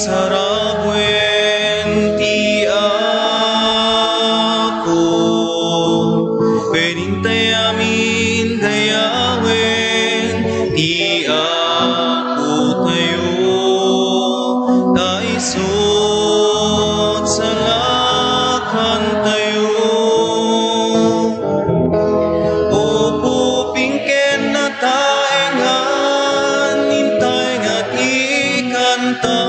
sarabuen ti ako, pwedeng amin dayawen ti ako tayo, taisot salakan tayo. Opo pingken na taengan, hintay nga't ikanta,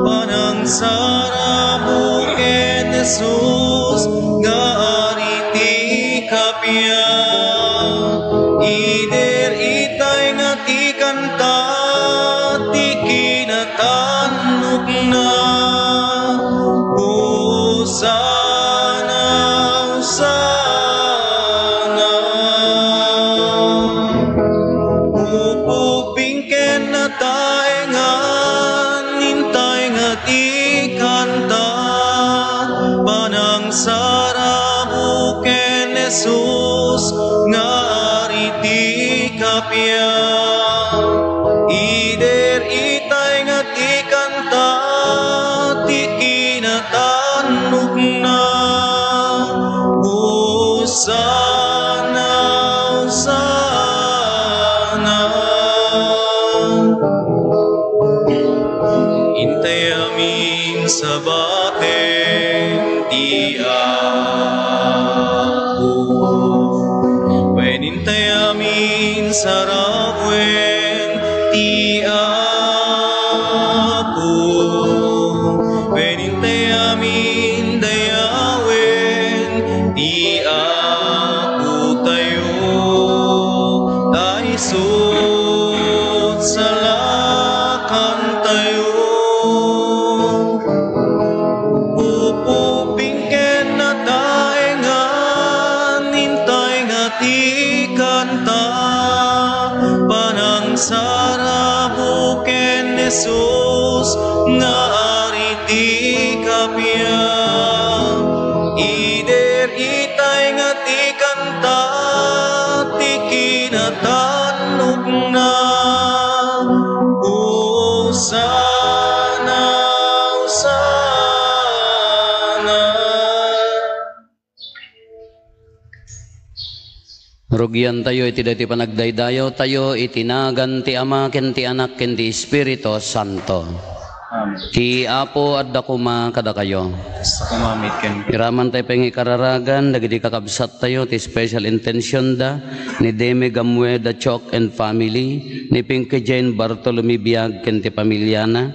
panang sarabuken Jesus, gaari ti kapya. Ider itay nga't ikanta, ti kinatanok na, Hosana, Hosana. Upupingken na taengan, hintay nga't ikanta, panang sarabuken Jesus, ngaari ti kapya. Ider itay nga't ikanta, ti kinatanok na, Hosana, Hosana. Hintay amin sa baken ti ako, wen hintay amin sa rabuen ti ako, wen hintay amin dayawen ti ako tayo, taisot salakan tayo. Upupingken na taengan, hintay nga't ikanta, panang sarabuken Jesus, ngaari ti kapya. Ider itay nga't ikanta, ti kinatanok na, Hosana, Hosana. Rugyan tayo iti dati panagdaydayaw tayo, itinagan ti Ama ken ti Anak ken ti Espiritu Santo. Amen. Ti Apo adda kuma kada kayo. Sa kumamit ken Iraman tayo pengi kararagan, dagiti kakabsat tayo, ti special intention da, ni Deme Gamwe da Chok and family, ni Pinky Jane Bartolome Biag ken ti pamilyana,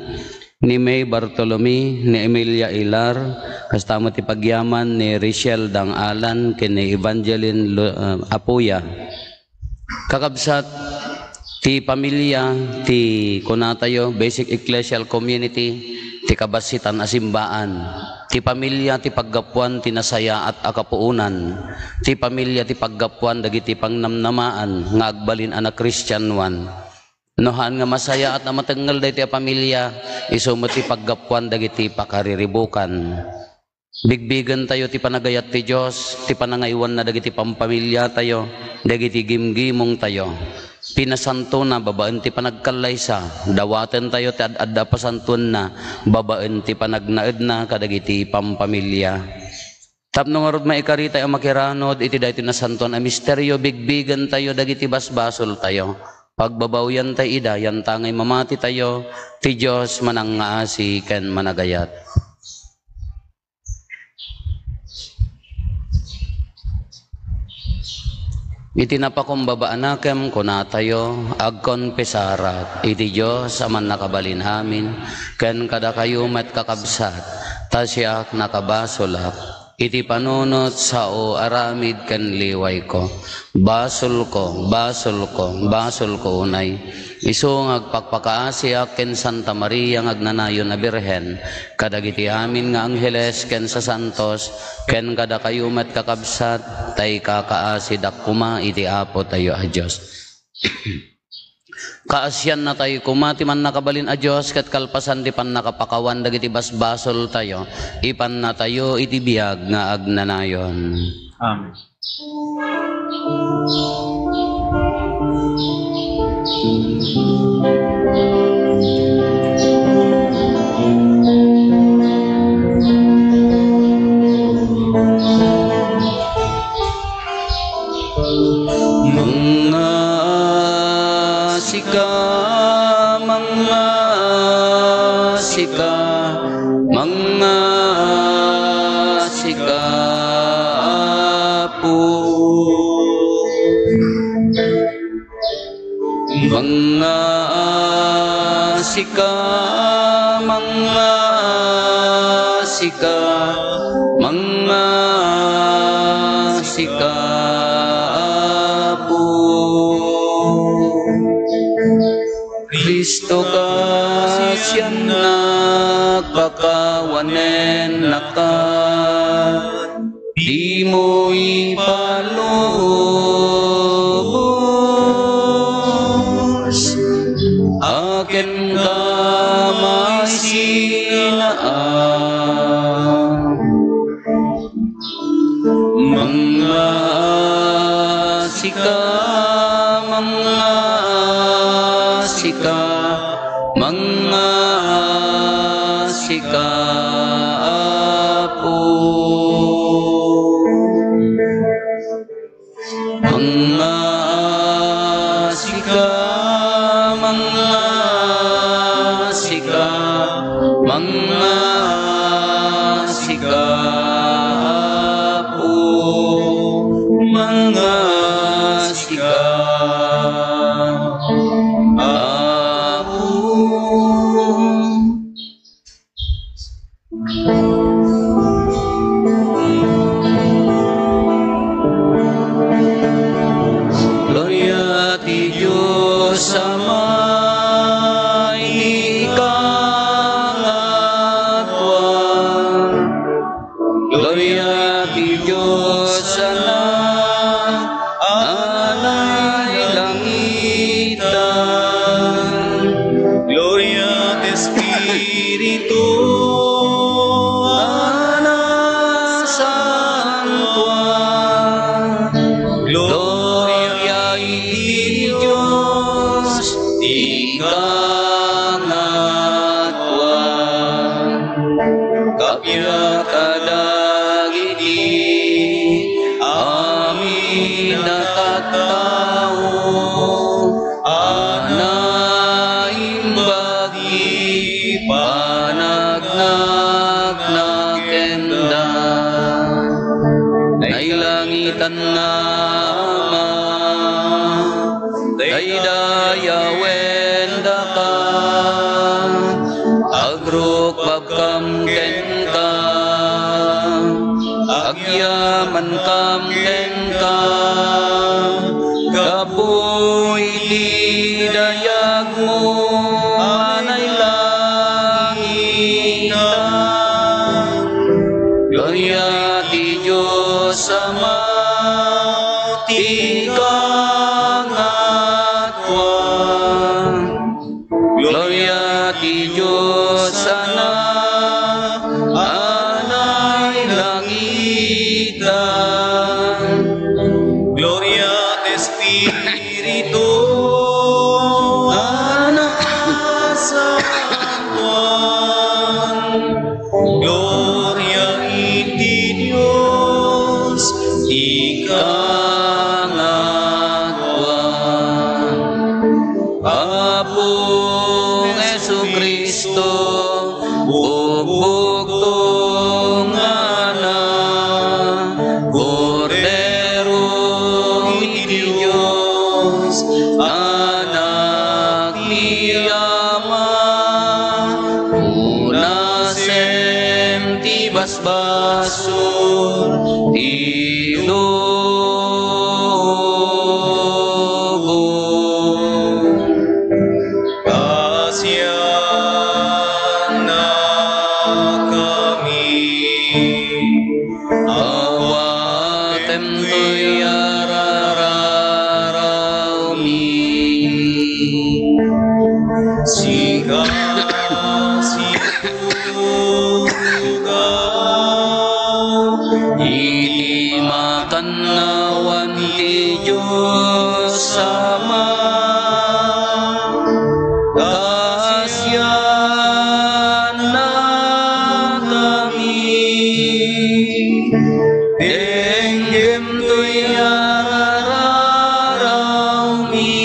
ni May Bartolome, ni Emilia Ilar, kastamo ti pagyaman ni Richelle Dang Alan, ken ni Evangeline Apuya. Kakabsat, ti pamilya, ti kunatayo, basic ecclesial community, ti kabasitan asimbaan, ti pamilya, ti paggapuan, ti nasaya at akapuunan, ti pamilya, ti paggapuan, dagiti pangnamnamaan, nga agbalin anak Christian one. Nohan nga masaya at amatengal day ti pamilya, isumo ti paggapuan, dagiti pakariribukan. Bigbigan tayo ti panagayat ti Diyos, ti panangaywan na dagiti pampamilya tayo, dagiti gimgimong tayo. Pinasanto na babaen ti panagkalaysa, dawaten tayo ti adda pasantun na babaen ti panagnaed na kadagiti pampamilya. Tapno nga rod maikarita ang makiranod iti daytoy na santon a misteryo, bigbigan tayo dagiti basbasol tayo. Pagbabawyan tayo ida, yan tangay mamati tayo, ti Diyos manangaasi ken managayat. Itinapakumbabaan kunatayo agkon pesarat iti Diyos aman nakabalin amin ken kada kayo met kakabsat tasyak nakabasolak iti panunot sao aramid ken liway ko basol ko unay isu ngagpakpakaasiak ken Santa Maria ngagnanayon na Birhen kadagiti amin nga angheles ken sa santos ken kada kayo met kakabsat tay kakaasidak kuma iti Apo tayo a Diyos. Kaasyan na tayo kumati man nakabalin a Diyos ket kalpasan di pan nakapakawan dagiti basbasol tayo ipan na tayo iti biag nga agnanayon. Amen. sika mga sika mga sika po mga sika mga sika mga sika po Kristo ka siyang nagpakawanen naka di mo ipalubos akin ka may sinaan mga sika mga sika mga sika po mga sika mga sika mga sika po mga sika Gloria ti Diyos sa may ikangatuan. Gloria ti Diyos sa alay langitan. Gloria at Espiritu Gloria iti Diyos ikangatuan kapya kadagiti amin natatao anaimbagi panagnag na kenda nailangitan na daydaya wenda ka agrok babkam ken ka agyaman kam ken ka kapoy di dayag mo anay langitan Gloria ti Diyos sama ti Gloria ti Diyos sana anay langitan Gloria at Espiritu sa buwan Gloria iti Diyos ikangatuan Apong Jesucristo bubugtong anak Cordero iti Diyos anak ni Ama unasem ti basbason Pasyan na kami awatem to'y arararaw mi Sika iti matanawan ti Diyos sama kasyan na kami denggem to'y araraw mi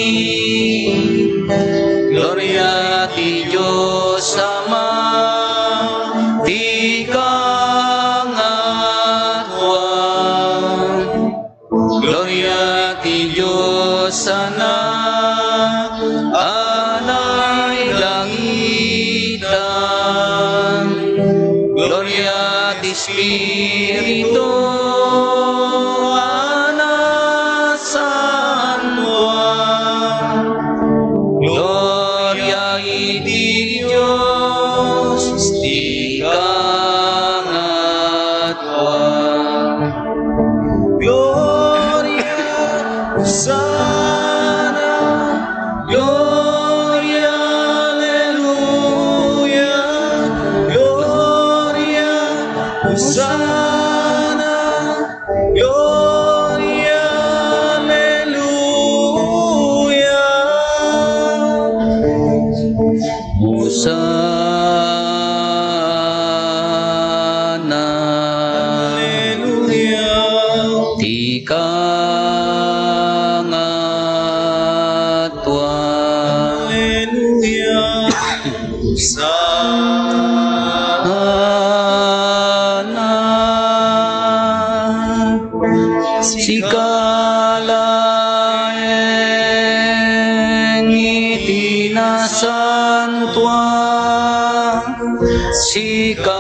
anay langitan, Gloria di Spiritu, Ana Santua, Gloria di Dios, Gloria Hosanna, Gloria Alleluia, Gloria Hosanna, Gloria Alleluia, Hosanna, Alleluia, Tika ngatwa, Alleluia, Hosanna, sikalaeng itinasantwa, sikalaeng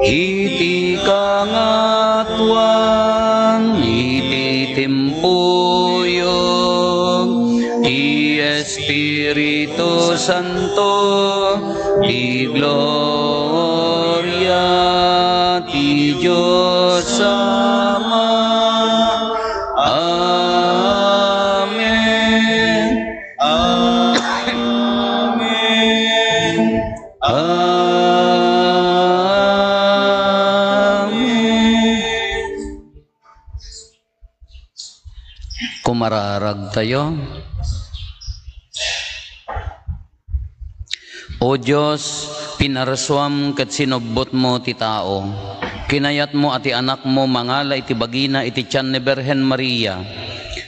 iti kangatwan, iti timpuyog, di Espiritu Santo, di gloria, di Diyos Ama. Amen. Amen. Amen. Kumararag tayo. O Diyos, pinaraswam ket sinubot mo ti tao. Kinayat mo ati anak mo mangala iti bagina iti tiyan ni Berhen Maria.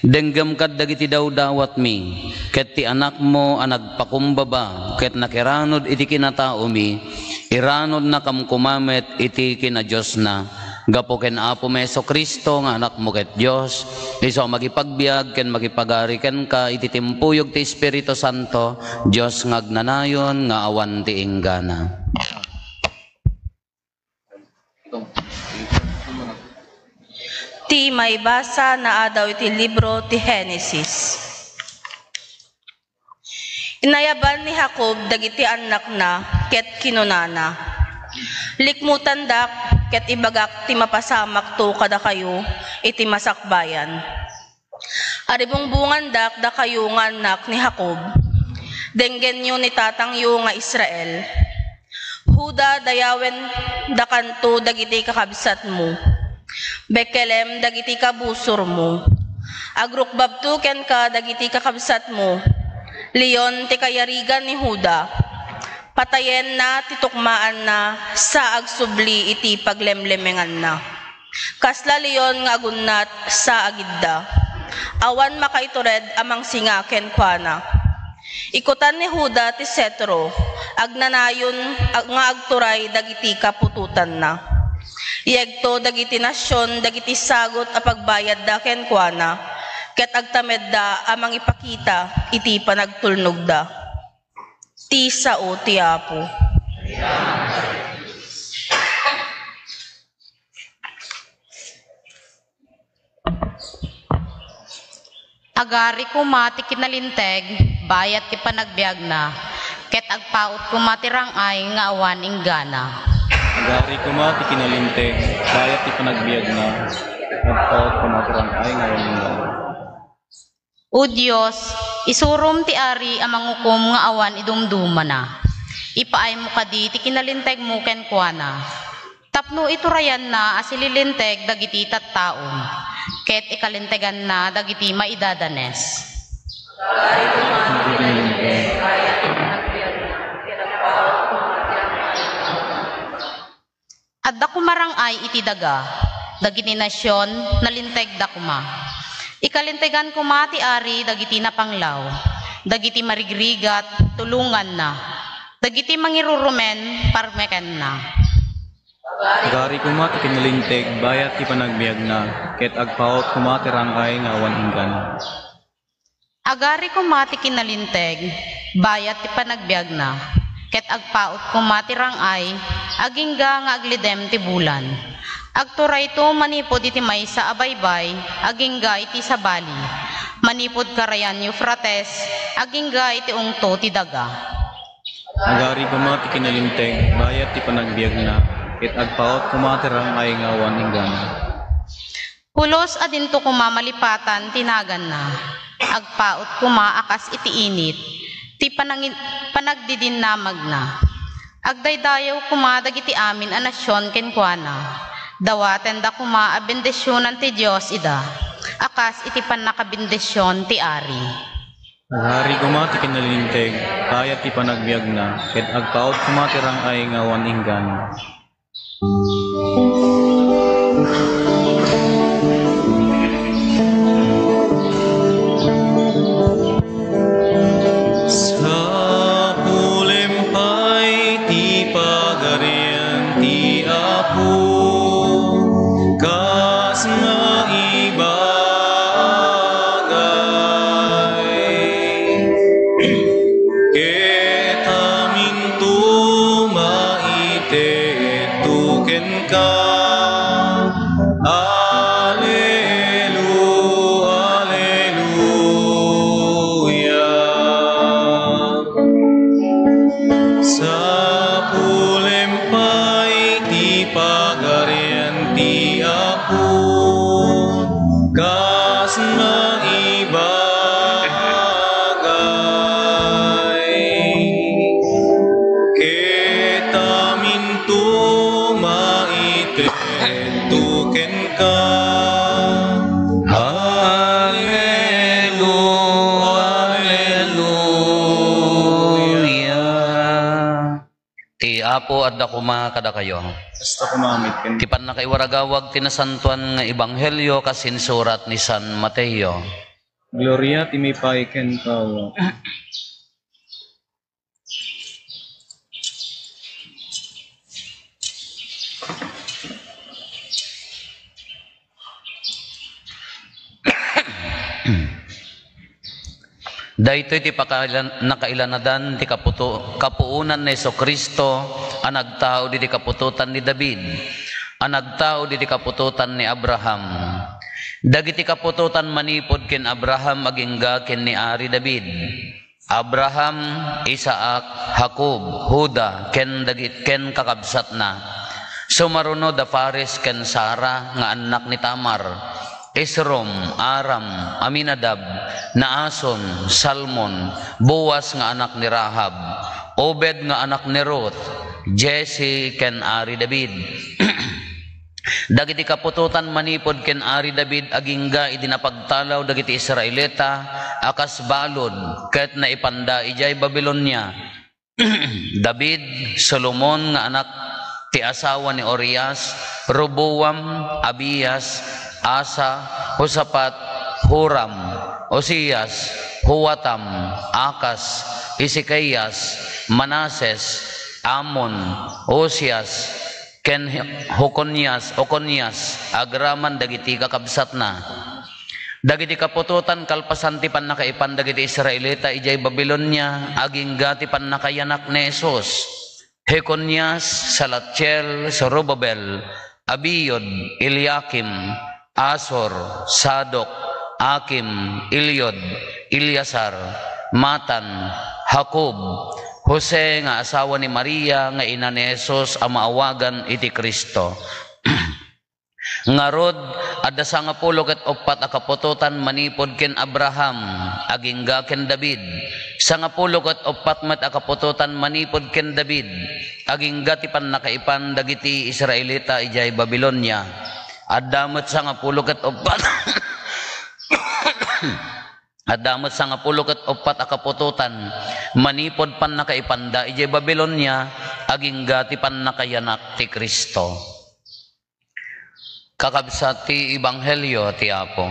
Denggam kad dagiti dawdawat mi, ket ti anak mo nagpakumbaba, ket nakiranod iti kinatao mi, iranod na kamkumamet iti kina Diyos na. Gapo ken Apo Meso Kristo nga anak mo ket Dios, iso magipagbiag ken magipagari ken ka iti timpuyog ti Espiritu Santo, Dios ngagnanayon nga awan ti inggana. Ti may basa na adaw iti libro ti Genesis. Inayaban ni Jacob dagiti anak na ket kinunana. Likmutan dak ket ibagak ti mapasamak to kada kayo iti masakbayan. Aribungbungan dak da kayo nga anak ni Jacob. Denggen nyo ni tatang yo nga Israel. Huda dayawen dakanto dagiti kakabsat mo. Bekelem dagiti kabusor mo. Agrukbabto ken ka dagiti kakabsat mo. Leon ti kayarigan ni Huda. Patayen na titukmaan na sa agsubli iti paglemlemengan na. Kasla leon nga agunat sa agidda. Awan makaitured amang singa ken kuana. Ikutan ni Huda ti setro. Agnanayon nga agturay dagiti kapututan na. Yegto dagiti nasyon dagiti sagot a pagbayad da ken kuana. Ket agtamed da amang ipakita iti panagtulnog da. Ti sao ti Apo. Agari kumati kinalinteg, bayat ti panagbiag na, ket agpaot kumati rangay nga awan inggana. Agari kumati kinalinteg, bayat ti panagbiag na, agpaot kumati rangay nga awan inggana. O Diyos, isurum ti ari amang hukom nga awan idumduma na. Ipaay mo kadi ti kinalinteg mo ken kuana. Tapno iturayan na asililinteg dagiti tattaon. Ket ikalintegan na dagiti maidadanes. Adda kumarangay iti daga. Dagiti nasyon nalinteg da kuma. Ikalintegan kumati ari dagiti napanglaw, dagiti marigrigat tulungan na, dagiti mangirurumen parmeken na. Agari kuma ti kinalinteg bayat ti panagbiag na, ket agpaot kuma ti rangay nga awan inggan. Agari ko mati kinalinteg, bayat ti panagbiag na, ket agpaot ko mati rangay, agingga nga aglidem ti bulan. Agturay to manipod iti maysa abaybay, agingga iti sabali. Manipod karayan Euphrates, agingga iti ungto ti daga. Agari kuma ti kinalinteg bayat ti panagbiag na, ket agpaot kuma ti rangay nga awan inggan. Pulos adinto kumamalipatan tinagan na, agpaot kumaakas iti init, ti panagdidinamag na. Agdaydayaw kumadag iti amin a nasyon kenkwana, dawaten da kuma a bendisyonan ti Diyos ida, akas iti panakabendisyon ti Ari. Agari kuma ti kinalinteg bayat ti panagbiag na, ket agpaot kuma ti rangay nga awan inggan. Sa pulempay ti pagarian ti Apo, kas nga ibagay. Ket amin tumaite tuken ka. Sa pulempay ti pagarian ti Apo, kas nga ibagay. Ket amin tumaite tuken ka. Ti Apo adda kuma kada kayo. Basta kumamit ken Ti panakaiwaragawag tinasantuan nga ebanghelyo kasin surat ni San Mateo. Gloria ti may ken kawa. Daytoy ti nakailanadan ti kapuunan ni Jesucristo ang nagtao di kapututan ni David, ang nagtao di kapututan ni Abraham. Dagiti kapututan manipod ken Abraham agingga ken ni Ari David. Abraham, Isaac, Jacob, Huda ken kakabsat na. Sumaruno da Fares ken Sara nga anak ni Tamar. Esrom, Aram, Aminadab, Naason, Salmon, Boaz nga anak ni Rahab, Obed nga anak ni Ruth, Jesse ken Ari David. Dagiti kapututan manipod ken Ari David agingga idinapagtalaw dagiti Israelita akas balod ket naipanda ijay Babilonia. David, Solomon nga anak ti asawa ni Orias, Roboam, Abias, Asa, Hosapat, Huram, Osias, Huwatam, Akas, Isikayas, Manases, Amon, Osias, ken Okonias, agraman dagiti kakabsat na. Dagiti kapututan kalpasan ti pannakaipan dagiti Israelita ijay Babilonia agingga ti pannakayanak ni Jesus. Jeconias, Salatiel, Zorobabel, Abiyod, Eliakim, Asor, Sadok, Akim, Ilyod, Ilyasar, Matan, Jacob, Jose nga asawa ni Maria nga ina ni Jesus ang maawagan iti Kristo. Ngarod adda sanga pulo ket opat a kapututan manipod ken Abraham agingga ken David. Sanga pulo ket opat met a kapututan manipod ken David agingga ti pannakaipan dagiti Israelita ijay Babilonia. Adamot sanga pulo ket opat Adamot sanga pulo ket opat a kapututan manipod pannakaipanda ijay Babilonia agingga ti pannakayanak ti Kristo. Kakabsat ti ebanghelyo ti Apo.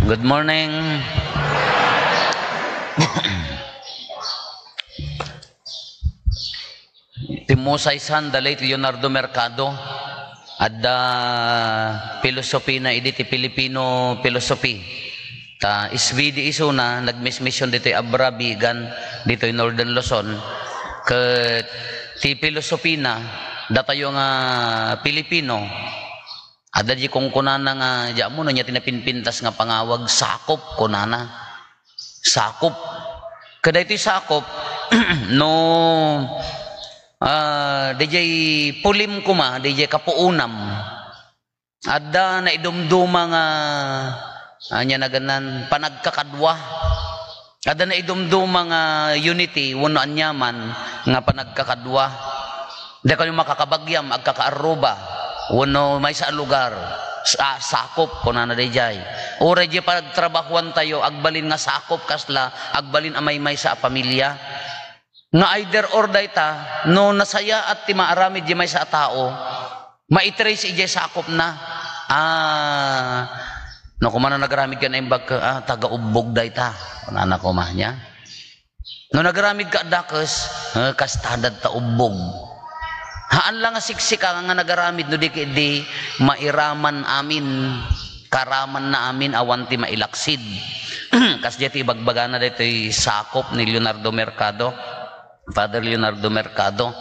Good morning. Timusay san the late Leonardo Mercado adda philosophy na idi ti Filipino philosophy. Ta isvidi isuna nagmission dito Abra Bigan dito Northern Luzon ket ti philosophy na datayo nga Pilipino ada di kung kunana nga diya mo nya tinapinpintas nga pangawag sakop kunana sakop kada iti sakop no DJ pulim kuma DJ kapuunam ada na idumduma nga anya naganan panagkakadwa ada na idumduma nga unity wano anyaman nga panagkakadwa di kayo makakabagyam agkakaaruba wano may sa lugar sakop kunana dayjay ora di pagtrabahuan tayo agbalin nga sakop kasla agbalin amay may sa pamilya nga either or dayta no nasaya at ti maaramid di may sa tao maitrace ijay sakop na no kumana nagaramid ka na imbag taga-ubbog dayta kunana kumanya no nagaramid ka dakes kastadad ta ubbog haan lang nga siksika nga nagaramid no di mairaman amin karaman na amin awan ti mailaksid kas jeti bagbagana dito sakop ni Leonardo Mercado Father Leonardo Mercado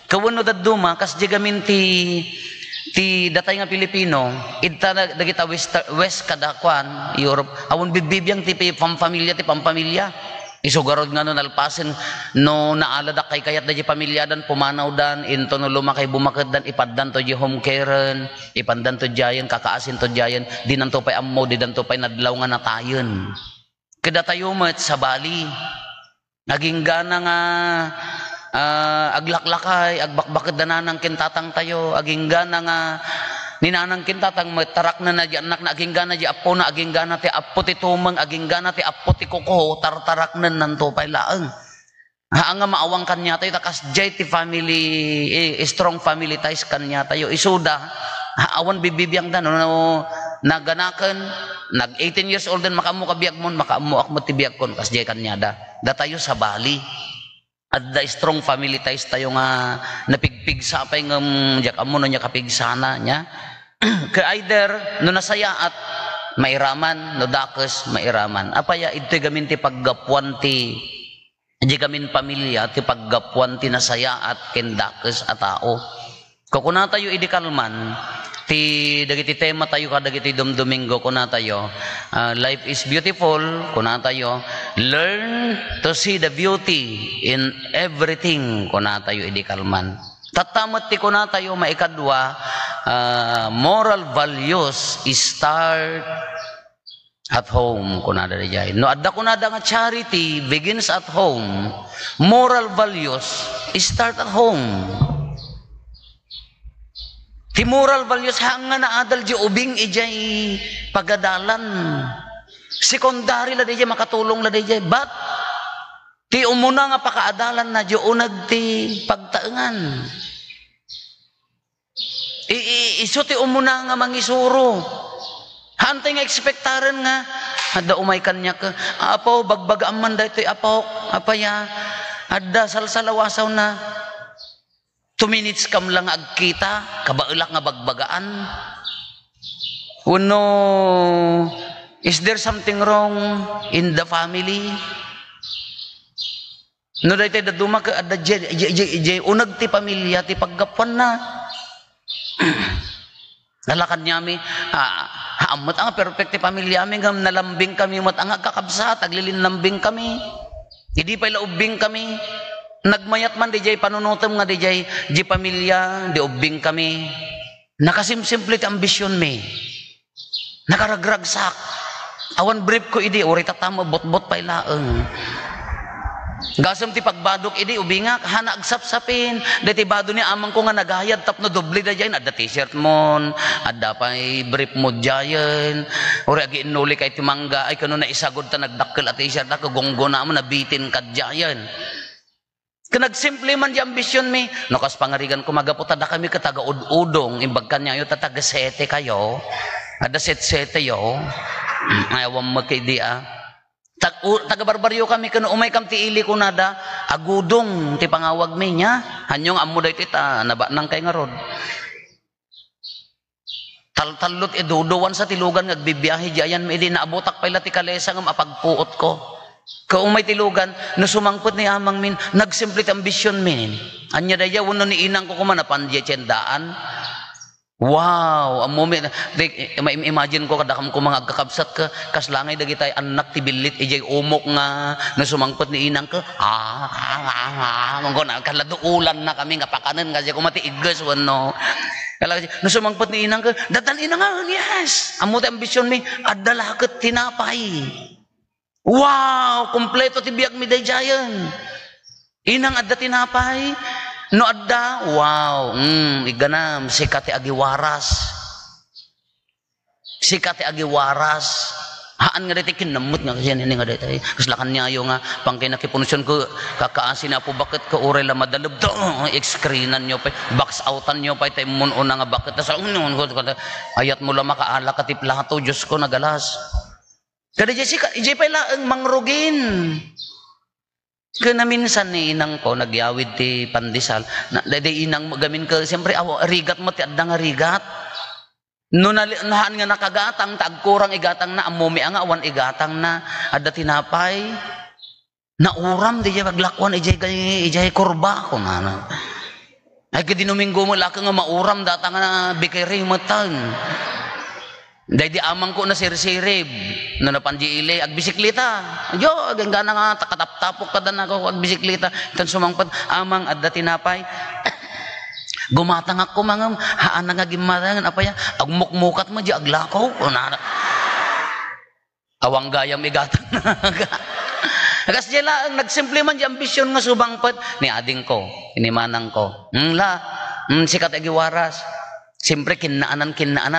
kawano daduma kas jagamin ti datay nga Pilipino idta dagita west kadakwan Europe awon bibibiyang ti pampamilya isugarod nga no nalpasen no naalada kay kayat da di pamilyadan pumanaw dan into no lumakay bumakad dan ipaddan to di home care ipandan to jayan kakaasin to jayan dinanto pay ammo didanto pay nadlaw nga natayon kada tayo met sa Bali naging gana nga aglaklakay agbakbakad dananang kintatang tayo aging gana nga ninanang kintatang tarak na di anak na aging gana di apo na aging gana ti apo ti tumang aging gana ti apo ti kuko tartarak na nanto pay laeng nga maawang kanya tayo takas jay ti family strong family ties kanya tayo isuda awan bibibiyang dan no naganaken nag 18 years old din makamu kabiyag mon makamu akmo ti biyag kon kas jay kanya da tayo sa Bali at the strong family ties tayo nga napigpig sapay ng jak amo no nya kapigsana nya ka either no nasaya at mairaman no dakes mairaman apaya ito gamin ti paggapuan ti di gamin pamilya ti paggapuan ti nasaya at kendakes a tao kukuna tayo idikalman ti dagiti tema tayo kadagiti Domingo kuna tayo life is beautiful kuna tayo learn to see the beauty in everything kuna tayo idikalman tatamot ti kuna tayo maikadwa moral values start at home kuna dayjay no adda kuna da nga charity begins at home moral values start at home ti moral values hanga na adal di ubing ijay pagadalan sekondary la dayjay makatulong la dayjay but ti umuna nga pakaadalan na di unag ti pagtaengan isu ti umuna nga mangisuro hantay nga ekspektaren nga adda umay kanya ka apo bagbagaan man daytoy apo apaya adda salsalawasaw na 2 minutes kam lang agkita kabaelak nga bagbagaan uno is there something wrong in the family no daytoy daduma ka adda jay unag ti pamilya ti paggapuan na nalakan nyami amot ang perfect ti pamilya mi ngam nalambing kami mot ang kakabsat aglilinlambing kami hindi pa ilaubing kami nagmayat man di jay panunutom nga di jay di pamilya di ubing kami nakasimsimple ti ambisyon mi nakaragragsak awan brief ko idi ori tatama bot-bot pa ilaeng gasam ti pagbadok idi ubingak hana agsapsapin dati bado ni amang ko nga nagayad tapno doble da jayen adda t-shirt mon adda pay brief mo jayen ori agi inuli kay ti mangga ay kano na isagod ta nagdakkel at t-shirt ka gonggona mo nabitin kad jayen kanagsimple man di ambisyon mi nakas pangarigan ko magaputa da kami kataga udong imbag kanya yo tataga sete kayo ada set yo ayawam magkaidia Taga-barbaryo kami kano umay kam ti ili ko nada agudong ti pangawag mi nya hanyong ammo day tita naba nang kay nga rod. Taltalot eduduwan sa tilugan ngagbibiyahe di ayan mi di naabotak pala ti kalesa ngam apagpuot ko. Kung may tilugan no sumangpot ni amang min nagsimplit ambisyon min. Anya daya wano ni inang ko kumana pandya tiyendaan. Wow, amo mi imagine ko kadakam ko mga kakabsat ka kaslangay dagitay anak ti bilit ijay umok nga na sumangpot ni inang ka mangko na kaladuulan na kami nga pakanen kasi ko matiigas wano kala no sumangpot ni inang ka datan inang nga yes amo ti ambisyon mi adala ket tinapay. Wow, kompleto ti biag mi dayjayan inang adda tinapay. No adda, wow, iganam, sikati agiwaras. Sikati agiwaras. Haan nga dito, kinamot nga kasi yan, nga dito. Kaslakan niya yung pangkinakipunusyon ko, kakaasin na po, bakit ka uray la madalab? Excreenan nyo pa, box outan nyo pa, tayo muna nga bakit. Tapos, ayat mo lang makaala ka ti plato, Diyos ko, nagalas. Kada Jessica, ijay pa lang mangrugin. Kaya minsan ni inang ko nagyawid ti pandesal na dede inang gamin ka siyempre rigat mo ti adda nga rigat no nahan nga nakagatang tagkurang igatang na amumi nga awan igatang na adda tinapay na uram di jay paglakwan ijay kurba ko na ay kadi Domingo mo laka nga mauram data nga bikiri matang dahil di amang ko na sirsirib na napanji ag bisikleta yo ganda nga takatap-tapok ka na ako ag bisikleta itan sumangpad amang adda tinapay gumatang ako mga haan nga gimatangan apaya ag mukmukat mo di aglakaw o na awang gayam igatang agas jela ang nagsimple man di ambisyon nga subangpad ni ading ko inimanang ko sikat agi waras. Siyempre kinaanan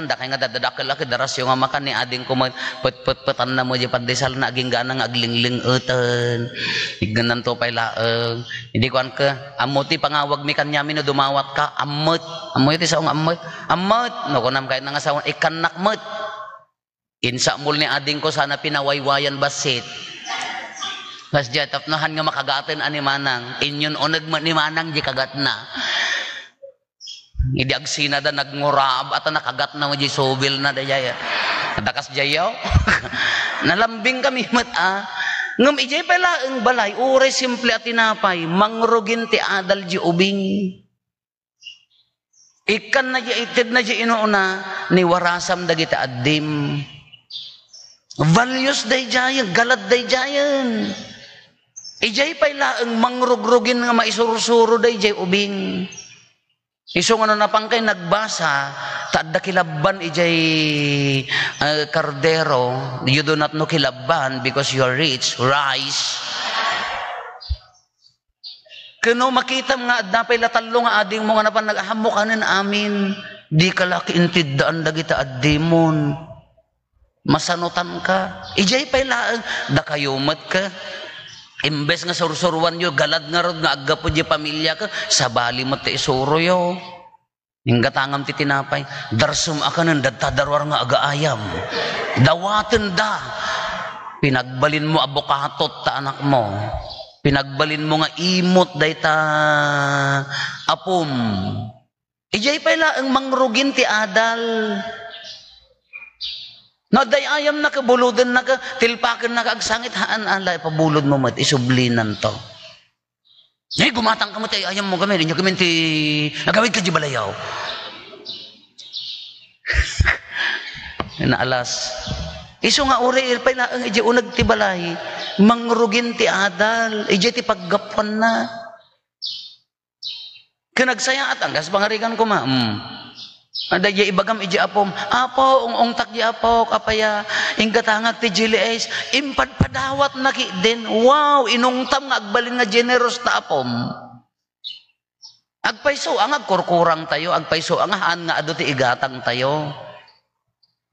da kay nga dadadakal aki daras yung makan ni ading ko pet-pet-petan na mo di pandesal na aging ganang aglingling utan. Ignan to pay laeng. Hindi ko ka amuti pangawag mi kanyamin no dumawat ka amot. Amoy ti saong amot. Amot no kunam kay nga sawon ikanak mot. Insa mul ni ading ko sana pinawaywayan basit. Kas jatap nahan nga makagaten ani manang. Inyon oneg ni manang di kagat na. Idi agsina da nagngurab at nakagat na mo di sobil na daya dakas jayaw nalambing kami mat ngam ijay pala ang balay ure simple at tinapay mangrugin ti adal di ubing ikan na di ited na di inuuna ni warasam dagita addim values day jayan galad day jayan ijay pala ang mangrugrugin nga maisurusuro day jay ubing. Iso nga na pangkay nagbasa, taadda kilaban ijay kardero, you do not know kilaban because you are rich, rice. Kano makita nga adnapay latalo nga ading mo nga napan nagahamukanin amin, di ka laki intidaan dagita addimon. Masanutan ka. Ijay pala da kayumat ka. Imbes nga sursuruan yo galad nga rod nga agga po di pamilya ka sabali mo ti isuro yo hingga tangam ti tinapay darsum akanan dadtadarwar nga aga ayam dawaten da pinagbalin mo abokatot ta anak mo pinagbalin mo nga imot dayta apom ijay pala ang mangrugin ti adal. No, day ayam na kabuludan na ka, tilpakan na kaagsangit, haan alay, pabulod mo mat, isublinan to. Ay, gumatang ka mo tayo, ayam mo kami, ninyo kami nagawid ka di balayaw. Naalas. Iso nga uri, ilpay na, ang iji unag ti balay, mangrugin ti adal, iji ti paggapan na. Kanagsaya at anggas, pangarigan ko ma, ada ya ibagam iji apom apo ong tak ya apo kapaya inggatangag ti GLS impad padawat na ki din wow inungtam nga agbalin nga generous ta apom agpaiso ang agkurkurang tayo agpaiso ang haan nga adu ti igatang tayo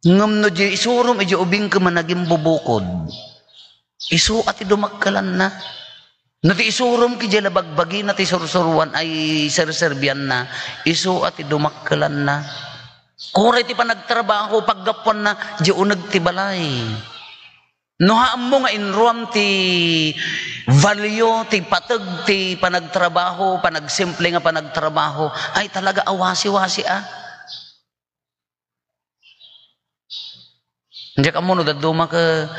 ngam no di isurom iji ubing ka managim bubukod isu at idumagkalan na no ti isurom ki jela bagbagi na ti sursuruan ay serserbian na isu at idumagkalan na kuray ti panagtrabaho paggapuan na di unag ti balay Nohaan mo nga inruam ti value, ti patag, ti panagtrabaho, panagsimple nga panagtrabaho, ay talaga awasi-wasi Hindi ka mo no, daduma ka,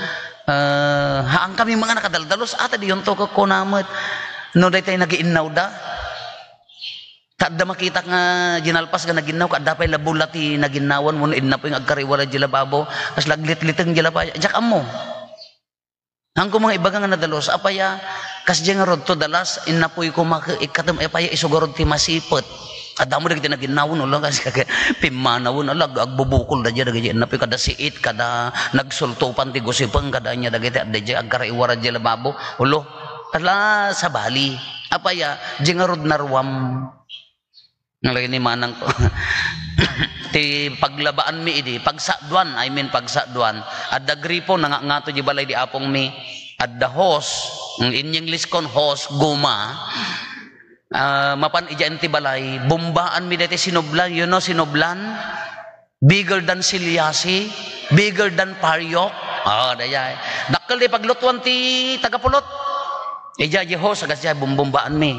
haang kami mga nakadaldalos, ata di yung to ka kunamot, no day tayo nag-iinaw da. Kada makita nga ginalpas nga naginaw, kada pa'y labulati naginawan mo, na po yung agkariwala jilababo, as laglit-litang jilabaya, jak mo. Hang ko mga ibaga nga nadalos, apaya, kasya nga rod to dalas, inapoy ko ikatam, apaya isugurod ti masipot. Kada mo nagiti naginawon, ulo, kasi pimanawon, alag, agbubukol da dyan, inapoy kada siit, kada nagsultupan ti gusipang, kada niya, dagiti, adya, agkariwala jilababo, ulo, ala, sa bali, apaya, dyan nga rod narwam, nalagay ni manang ko. Ti paglabaan mi idi pagsaduan, pagsaduan adda gripo nangangato di balay di apong mi adda hos in English kon hos guma mapan ija ti balay bumbaan mi dati sinublan, you know sinublan, bigger than silyasi, bigger than paryok, dayay dakkel di paglutuan ti tagapulot ija di hos agas bumbaan mi.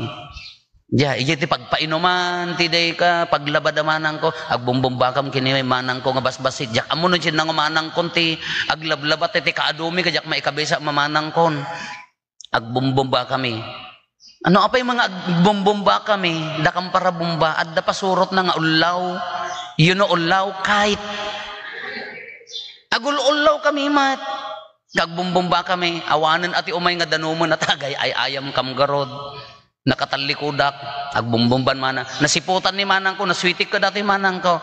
Ija ti pagpainuman ti day ka paglabadamanang ko agbumbumba kam kini may manang ko nga basbasit jak amo no sin nang manang kon ti aglablabat ti kaadumi kajak maikabisa mamanang kon agbumbumba kami. Ano apay mga agbumbumba kami dakam para bumba adda pasurot na nga ulaw, you know ulaw kite agul-ulaw kami mat agbumbumba kami awanen ati umay nga danumon at agay ay ayam kam garod nakatalikudak agbumbumban mana nasiputan ni manang ko naswitik ka dati manang ko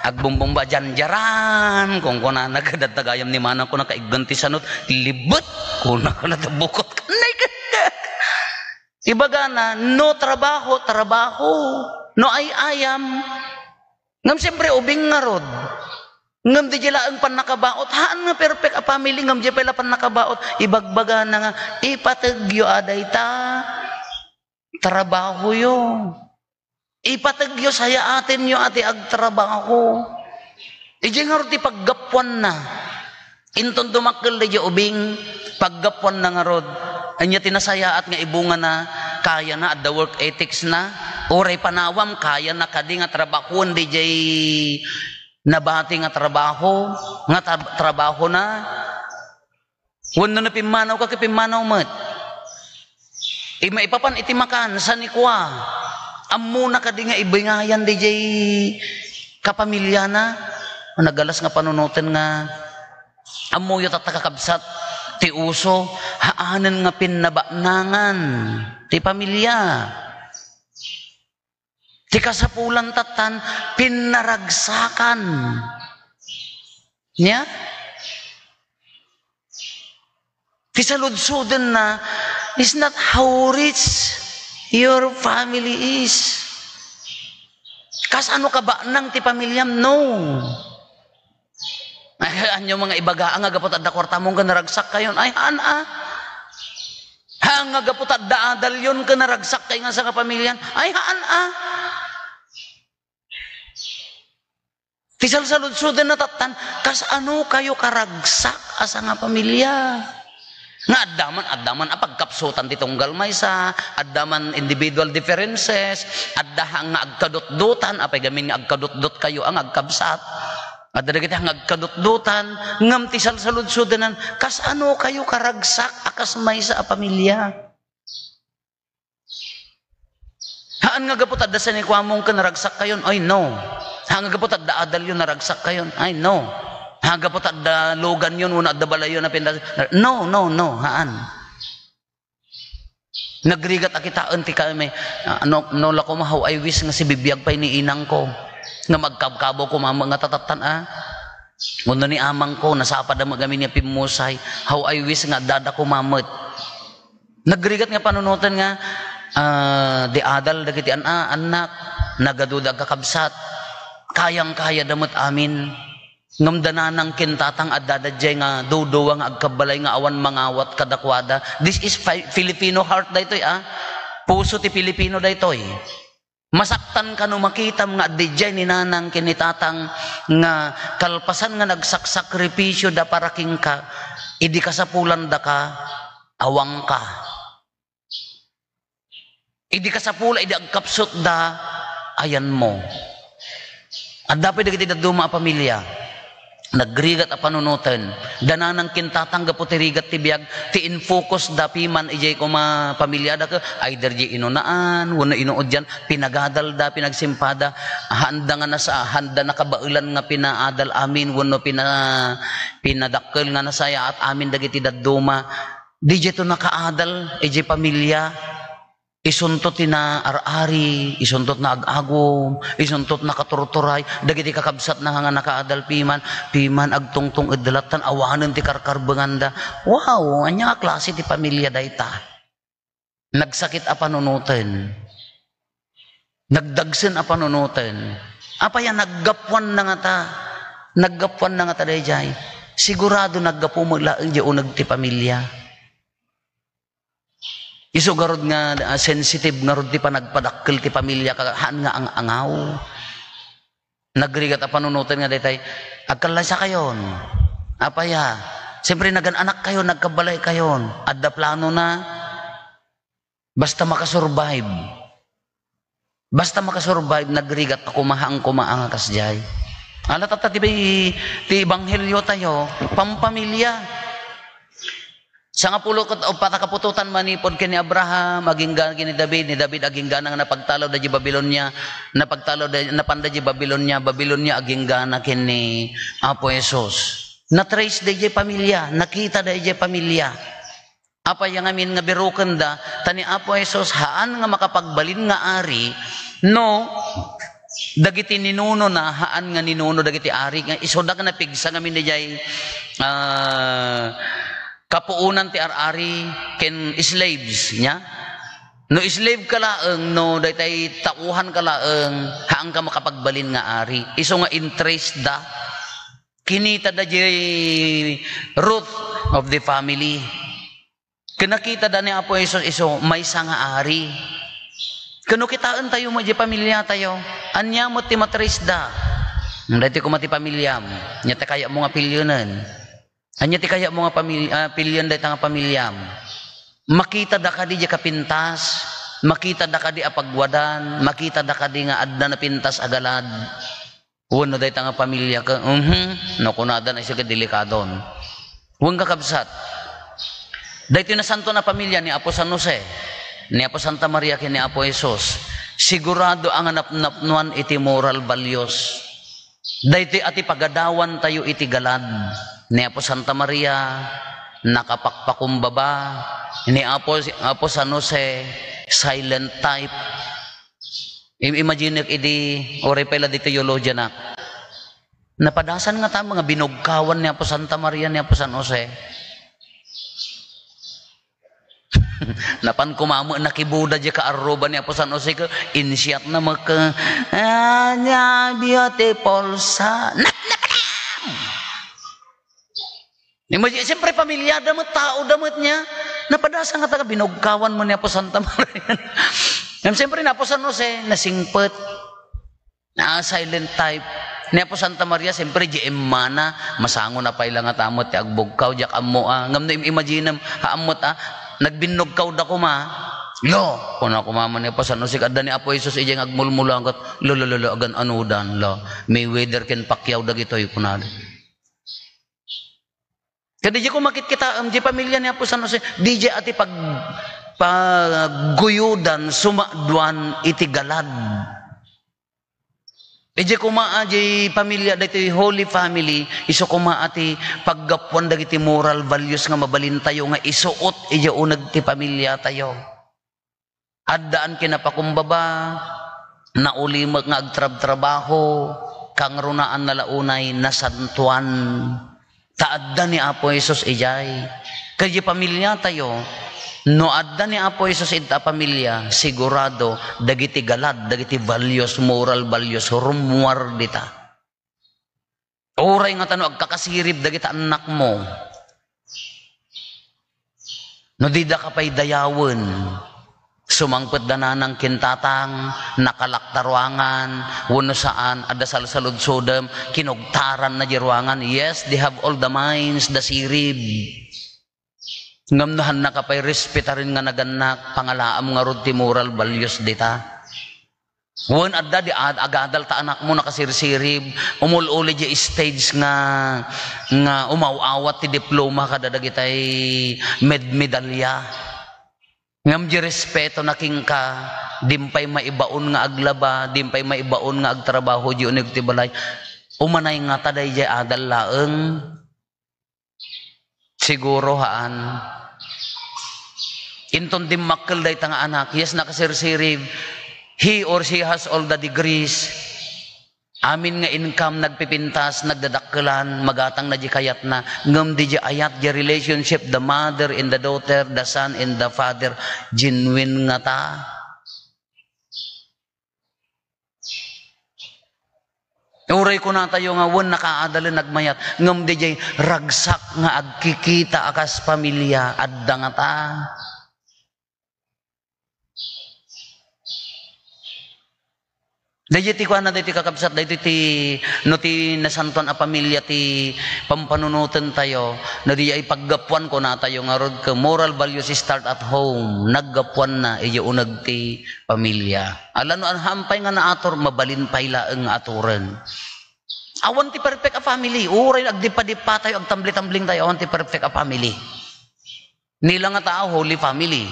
agbumbumba janjaran kung kuna nagdadatagayam ni manang ko nakaiganti sanot libet kuna ka natabukot kanay ka ibaga na no trabaho no ay ayam ngam siyempre ubing nga rod ngam di jila ang panakabaot haan nga perfect a family ngam di pala panakabaot ibagbaga na nga ipatagyo aday ta trabaho yo ipatagyo saya atin yo ati agtrabaho ije nga rod ti paggapuan na inton dumakkel di ubing paggapuan na nga rod anya tinasaya at nga ibunga na kaya na at the work ethics na oray panawam kaya na kadi nga trabahon di jay nabati nga trabaho na wano na pimanaw ka kipimanaw mat maipapan iti makan sa nikwa amuna ka di nga ibingayan di jay kapamilya na nagalas nga panunutin nga amuyo tatakakabsat ti uso haanan nga pinnabanangan ti pamilya ti kasapulan tatan pinaragsakan niya ti saludsuden na is not how rich your family is. Kas ano ka ba nang ti pamilyam? No. Ay, anyo mga ibaga ang agapot adda kwarta mong kanaragsak kayon. Ay, ang agapot adda adal yun kanaragsak kay nga sa kapamilyan. Ay, Tisal salud-sudan na tatan, kas ano kayo karagsak asa nga pamilya. Nga addaman apagkapsutan ti tunggal maysa addaman individual differences addahan nga agkadut-dutan apay gamin nga agkadut-dut kayo ang agkabsat adda dagiti ang agkadut-dutan ngam ti salsalud-sudanan kas ano kayo karagsak akas maysa a pamilya haan nga gapot adda sa ni kuamong kanaragsak kayon ay no haan nga gapot adda adal yun naragsak kayon ay no hagapot adda logan yun una adda balayon na pindas no haan nagrigat akitaan ti kami no lako mahaw I wish nga si bibiyag pa ni inang ko nga magkabkabo ko mga tatatan mundo ni amang ko nasapad ang magamin niya pimusay how I wish nga dada ko mamot nagrigat nga panunutan nga di adal dagiti anak nagadudag kakabsat kayang-kaya damot amin ngamdananang kintatang adadadjay nga duduwa nga agkabalay nga awan mangawat kadakwada. This is Filipino heart daytoy puso ti Filipino daytoy. Masaktan ka no makita nga adadjay ni nanang kinitatang nga kalpasan nga nagsakripisyo da para king ka Idi kasapulan da ka, awang ka. Idi kasapula, idi agkapsot da, ayan mo. At dapat dagiti daduma a pamilya, nagrigat a panunutan, dananang kintatanggap po tirigat tibiyag, ti in-focus da piman ijay ko pamilya da ka, either di inunaan, wala inuod dyan, pinagadal da, pinagsimpada, handa nga na sa, handa na kabailan nga pinaadal amin, wala pinadakkel nga na saya at amin dagiti daduma, di to nakaadal, ijay pamilya, isuntot na ar-ari, isuntot na ag-agom, isuntot na katurturay, dagiti kakabsat na nga nakaadal piman agtungtong idalatan, awanan ti karkarbenganda. Wow, anya klase ti pamilya dayta. Nagsakit a panunutan. Nagdagsen a panunutan. Apaya naggapwan na nga ta. Naggapwan na nga ta dayjay. Sigurado naggapu maglaeng di unag ti pamilya. Iso garod nga sensitive garod ti panagpadakkel ti pamilya haan nga ang angaw. Nagrigat a panunutan nga daytay agkalasa kayon. Apaya, siyempre naganak kayo, nagkabalay kayon. Adda plano na basta makasurvive. Basta makasurvive nagrigat ako mahang kumaang kasjay. Ala tata ti ebanghelyo tayo, pampamilya. Sa nga pulo o patakapututan manipod kini Abraham, aging gana kini David, ni David aging gana nga napagtalaw da di Babylonia, napagtalaw da napanda di Babylonia aging gana kini Apo Jesus. Na-trace da di pamilya, nakita da di pamilya. Apa yang amin nga biruken da, tani Apo Jesus haan nga makapagbalin nga ari, no, dagiti ninuno na, haan nga ninuno dagiti ari, nga isoda ka na pigsa nga min da di, kapuunan ti ar-ari ken slaves nya no slave ka laeng no daytay tauhan ka laeng haang ka makapagbalin nga ari iso nga interest da kinita da di root of the family kinakita da ni Apo Jesus iso may nga ari kano kitaan tayo mo di pamilya tayo anya mo ti matrace da daytoy ko mati pamilyam nya ta kaya mo nga pilyonan. Anya ti kaya mga pilyon dahi nga pamilyam. Makita da ka di kapintas, makita da ka di apagwadan, makita da ka di nga adda na pintas agalad. Uno dahi nga pamilya ka, no kunada na siya delikadon. Huwag kakabsat. Dahi na santo na pamilya ni Apo San Jose, ni Apo Santa Maria ni Apo Jesus, sigurado ang anap-napnuan iti moral values. Dahi ati pagadawan tayo iti galad. Ni Apo Santa Maria, nakapakpakumbaba, ni Apo San Jose, silent type. Imagine idi, ore pala di teologya na. Napadasan nga ta mga binugkawan ni Apo Santa Maria, ni Apo San Jose. Napan kumamo nakibuda di ka arroba ni Apo San Jose ko, insyat na maka, beautiful sa, siyempre pamilya damot, tao damot niya. Napadasa nga taga binugkawan mo ni Apo Santa Maria. Siyempre na Apo San Jose, nasingpet, na silent type. Ni Apo Santa Maria, siyempre di emana, masango na pa ilang atamot, ti agbugkaw, jak amo ngam na imagine haamot nagbinugkaw da ko lo, kung ako mama ni Apo San Jose, kada ni Apo Jesus, ijeng agmulmulangat, lo, agan anudan, lo, may weather ken pakyaw da gito'y kunado. Kadi di ko makit kita di pamilya ni Apo San Jose, di di ati pagguyudan sumakduan iti galad. Di ko di pamilya dito holy family iso ko ati paggapuan dagiti moral values nga mabalin tayo nga isuot iti unag ti pamilya tayo. Addaan kinapakumbaba na ulimag nga agtrab-trabaho kang runaan na launay nasantuan. Taadda ni Apo Jesus ijay. Kaya pamilya tayo, no adda ni Apo Jesus ita pamilya, sigurado, dagiti galad, dagiti values, moral values, rumuar dita. Oray nga tano, agkakasirib, dagiti anak mo. No di da ka pa'y dayawan. sumangpet dananang kintatang, nakalaktarwangan, wano saan, ada salud-sudem, kinugtaran na jirwangan. Yes, they have all the minds, the sirib. Ngamnahan na kapay respetarin nga naganak, pangalaam nga rod ti moral values dita. Wan adda di agadal ta anak mo nakasirsirib, umululi di stage nga umawawat ti diploma kada dagitay medalya. Ngam di respeto na king ka, dimpay maibaon nga aglaba, dimpay maibaon nga agtrabaho di unig ti balay. Umanay nga taday di adal laeng. Siguro haan. Inton dimmakkel day tanga anak, yes nakasirsirib, he or she has all the degrees. Amin nga income nagpipintas, nagdadakkelan, magatang na di kayat na, ngam di ayat di relationship, the mother and the daughter, the son and the father, genuine nga ta. Uray ko na tayo nga wan nakaadali nagmayat, ngam di ragsak nga agkikita akas pamilya, adda nga ta. Dahil ti kuha na dahil ti kakabsat, dahil ti no ti nasantuan a pamilya ti pampanunutan tayo, na di ay paggapuan ko na tayo nga rod ka moral values start at home, naggapuan na iyo unag ti pamilya. Alam no, ang hampay nga naator, mabalin payla ang aturan. Awan ti perfect a family, uray agdipa-dipa tayo, agtambli-tambling tayo, awan ti perfect a family. Nila nga tao, holy family.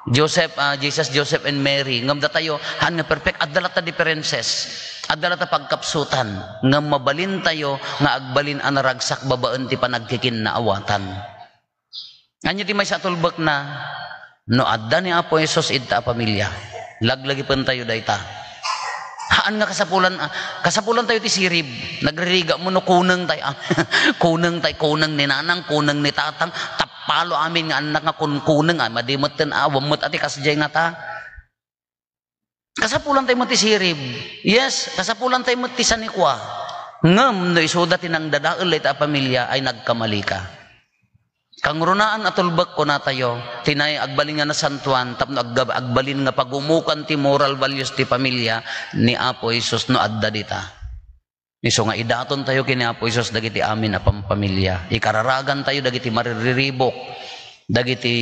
Jesus, Joseph, and Mary. Ngam da tayo, han nga perfect. Adala ta differences. Adala ta pagkapsutan. Ngam mabalin tayo, nga agbalin anaragsak babaan ti panagkikin na awatan. Anya ti may sa tulbak na, no adda ni Apo Jesus ita pamilya. Laglagi pan tayo dayta. Haan nga kasapulan tayo ti sirib. Nagririga mo no kunang tayo. kunang ni nanang, kunang ni tatang. Palo amin nga anak nga kunkunang madimot ten awamot ati kasjay nga ta. Kasapulan tayo mo ti sirib. Yes, kasapulan tayo mo ti sanikwa. Ngam no isuda tinang dadael ita pamilya ay nagkamali ka. Kang runaan atulbak ko na tayo, tinay agbalin nga na santuan, tapno agbalin nga pagumukan ti moral values ti pamilya ni Apo Jesus no adda dita. Iso nga idaton tayo kini Apo Isos dagiti amin a pampamilya. Ikararagan tayo dagiti mariribok, dagiti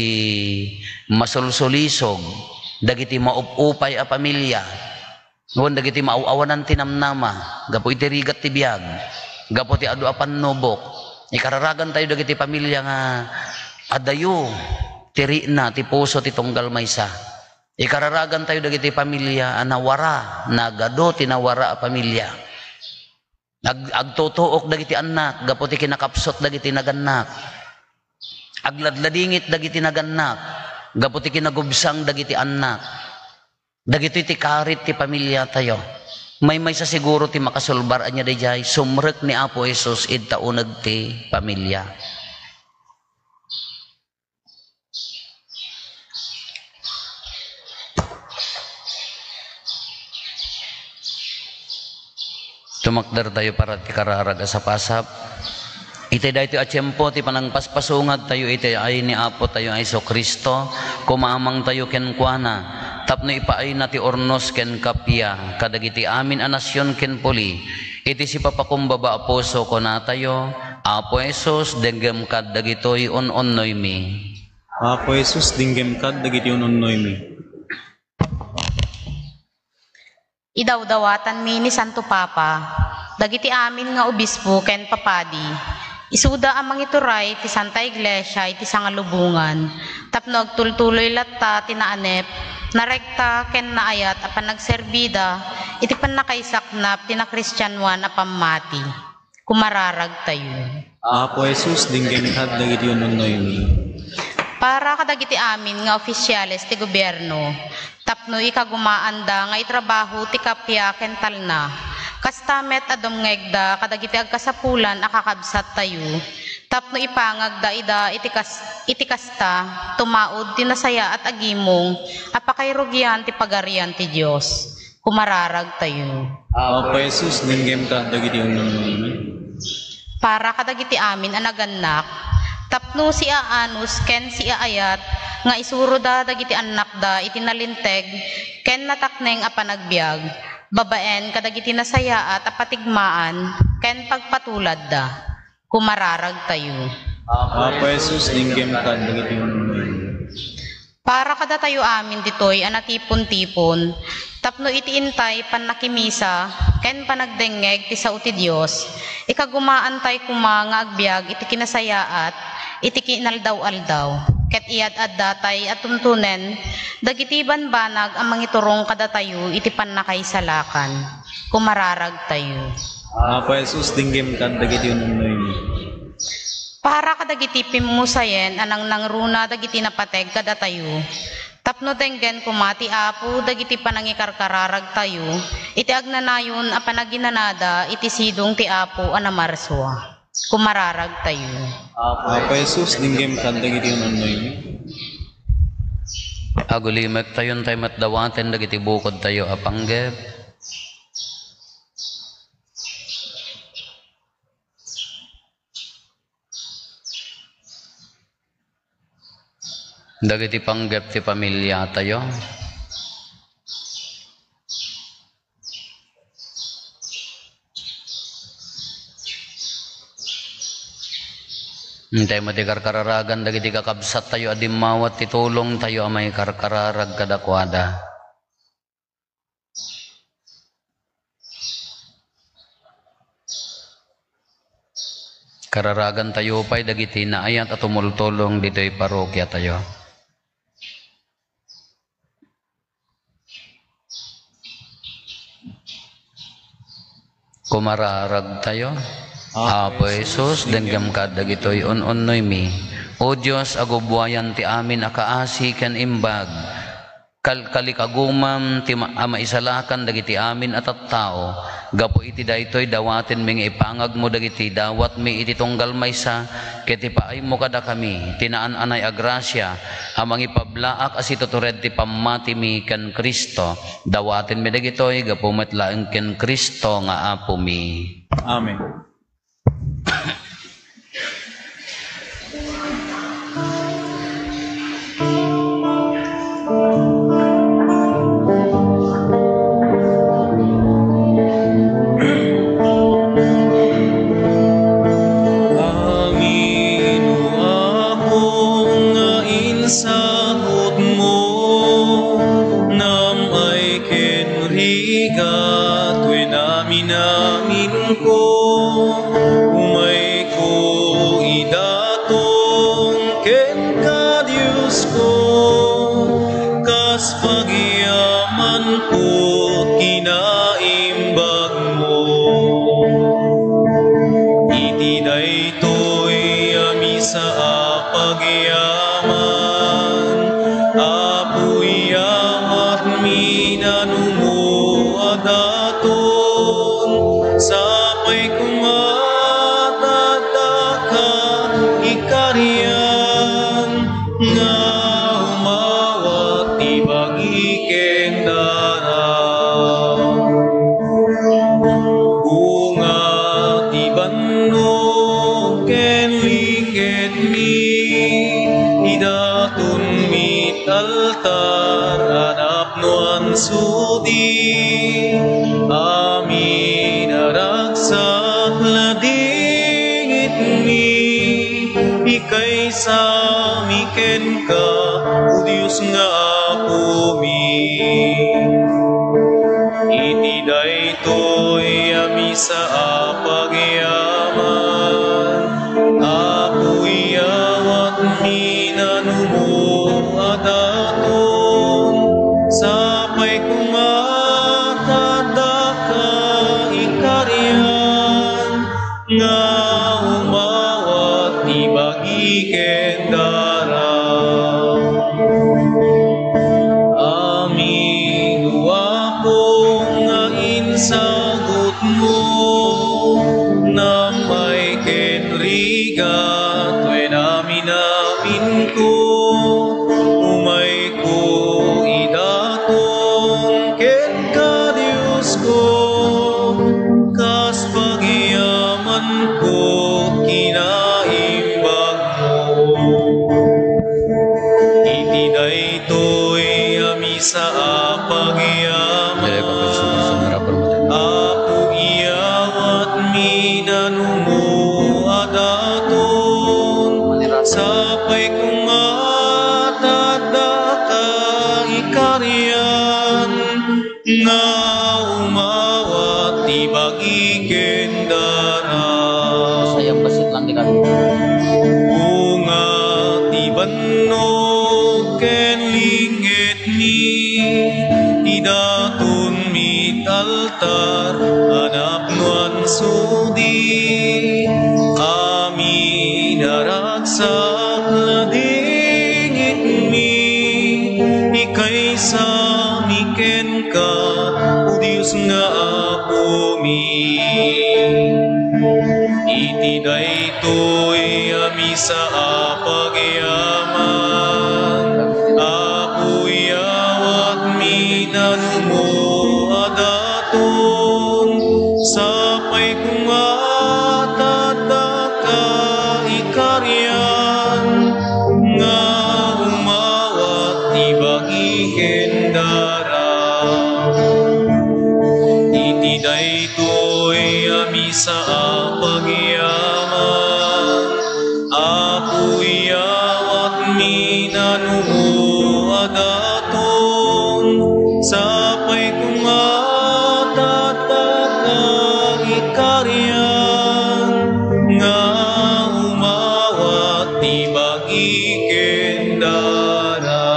masulsulisog, dagiti maupupay a pamilya. Ngon dagiti mauawanan tinamnama, gapo iti rigat ti biag, gapo ti adu a pannubok. Ikararagan tayo dagiti pamilya nga adayo, tiri na ti puso ti tunggal maysa. Ikararagan tayo dagiti pamilya anawara, nagado tinawara a pamilya. Agtutuok dagiti anak, gapo ti kinakapsot dagiti naganak. Agladladingit dagiti naganak, gapo ti kinagubsang dagiti anak. Dagiti ti karit ti pamilya tayo. May sa siguro ti makasulbar anya dayjay, sumrek ni Apo Jesus idta uneg ti pamilya. Tumakdar tayo para ti kararaga sa pasap. Iti da iti atsyempo ti panangpaspasungad tayo iti ay ni Apo tayo ay so Kristo. Kumamang tayo ken kuana. Tapno ipaay na ti ornos ken kapya. Kadagiti amin a nasyon ken puli. Iti si papakumbaba aposo ko na tayo. Apo Jesus denggem kad dagitoy on-onnoy mi. Apo Jesus dinggem kad dagiti on-onnoy mi. Idawdawatan mi ni Santo Papa, dagiti amin nga obispo ken papadi. Isuda amang ituray ti Santa Iglesia iti sangalubungan. Tapno agtultuloy latta tinaanep, narekta ken naayat apan nagserbida iti panakaisaknap tina Kristyanwan a pammati. Kumararag tayo. Apo Jesus dinggem kad dagiti on-onnoy mi. Para kadagiti amin nga opisyales ti gobyerno, tapno ikagumaanda nga itrabaho ti kapya ken talna. Kastamet adom ngegda kadagiti agkasapulan akakabsat tayo. Tapno ipangagda ida iti kasta tumaod ti nasaya at agimong apakairugyan ti pagarian ti Dios. Kumararag tayo. Apo Jesus dinggem kad dagiti on-onnoy mi. Para kadagiti amin anaganak, tapno si Aanus ken si Aayat nga isuro da dagiti anak da iti nalinteg ken natakneng a panagbiag babaen kadagiti nasayaat a patigmaan ken pagpatulad da kumararag tayo. Apo Jesus, linggem ka dagiti Para kada tayo amin ditoy anatipon-tipon tapno iti intay panakimisa ken panagdengeg ti sao ti Dios ikagumaan tay kuma nga agbiag iti kinasayaat iti kinaldaw-aldaw ket iyad adda tay at tuntunen dagiti banbanag ang mangiturong kada tayo iti pannakaisalakan kumararag tayo. Apo Jesus, linggem ka dagiti Para kadagiti pimusayen anang nangruna dagiti napateg kada tayo tapno denggen kumati apo dagiti panangikarkararag tayo iti agnanayon a panaginanada iti sidong ti apo a namarswa kumararag tayo. Apo Jesus, linggem ka dagiti Agulimek tayon tayo matdawaten dagiti bukod tayo apanggep. Dagiti panggep ti pamilya tayo. Hintay mo ti karkararagan dagiti kakabsat tayo adimawat ti tulong tayo amay karkararag kadakwada. Kararagan tayo pa'y dagiti naayat at tumultulong dito'y parokya tayo. Kumararag tayo. Apo Jesus, denggam ka dagitoy on-onoy mi. O Diyos, agubwayan ti amin akaasi ken imbag. Kalikagumam ti maisalakan dagiti amin at tao. Gapo iti daytoy dawaten mi nga ipangag mo dagiti dawat mi iti tunggal maysa ket ipaay mo kada kami tinaan anay agrasya amang ipablaak as itutured ti pamati mi ken Kristo dawaten mi dagitoy gapo met laeng ken Kristo nga apo mi. Amen. Sahot mo nam ay kenrigat wen amin ko umay ko idatong ken ka Diyos ko kas pagyaman ko kinaimbag mo iti daytoy ami sa apagyaman apuyawat minanumo adaton sapay kumatadaka ikarian nga umawat ibagi kendara bunga tibanno ken liket mi idatun mit altar anap nuan sudi amin aragsak ladingit mi ikay sami ken ka o Diyos nga apo mi iti daytoy ami sa apagyaman apuyawat minanumo adaton sapay kumatadaka ikarian nga umawat ibagi kendara amin wapo nga insagot mo na may kenrigat wen amin ko umay ko idaton ken ka Diyos ko kas pagyaman ko kinaimbag mo iti di amin naragsak na dingit mi ikay sa miken ka o Diyos nga ako mi iti daytoy ami sa apagyaman ako yawat mi nanumo adaton sapay kung atataka ikaryan nga umawat ibagiken dara iti daytoy ami sa apagyaman ako yawat mi nanumo adaton sapay kung atataka ikaryan nga umawat ibagiken dara.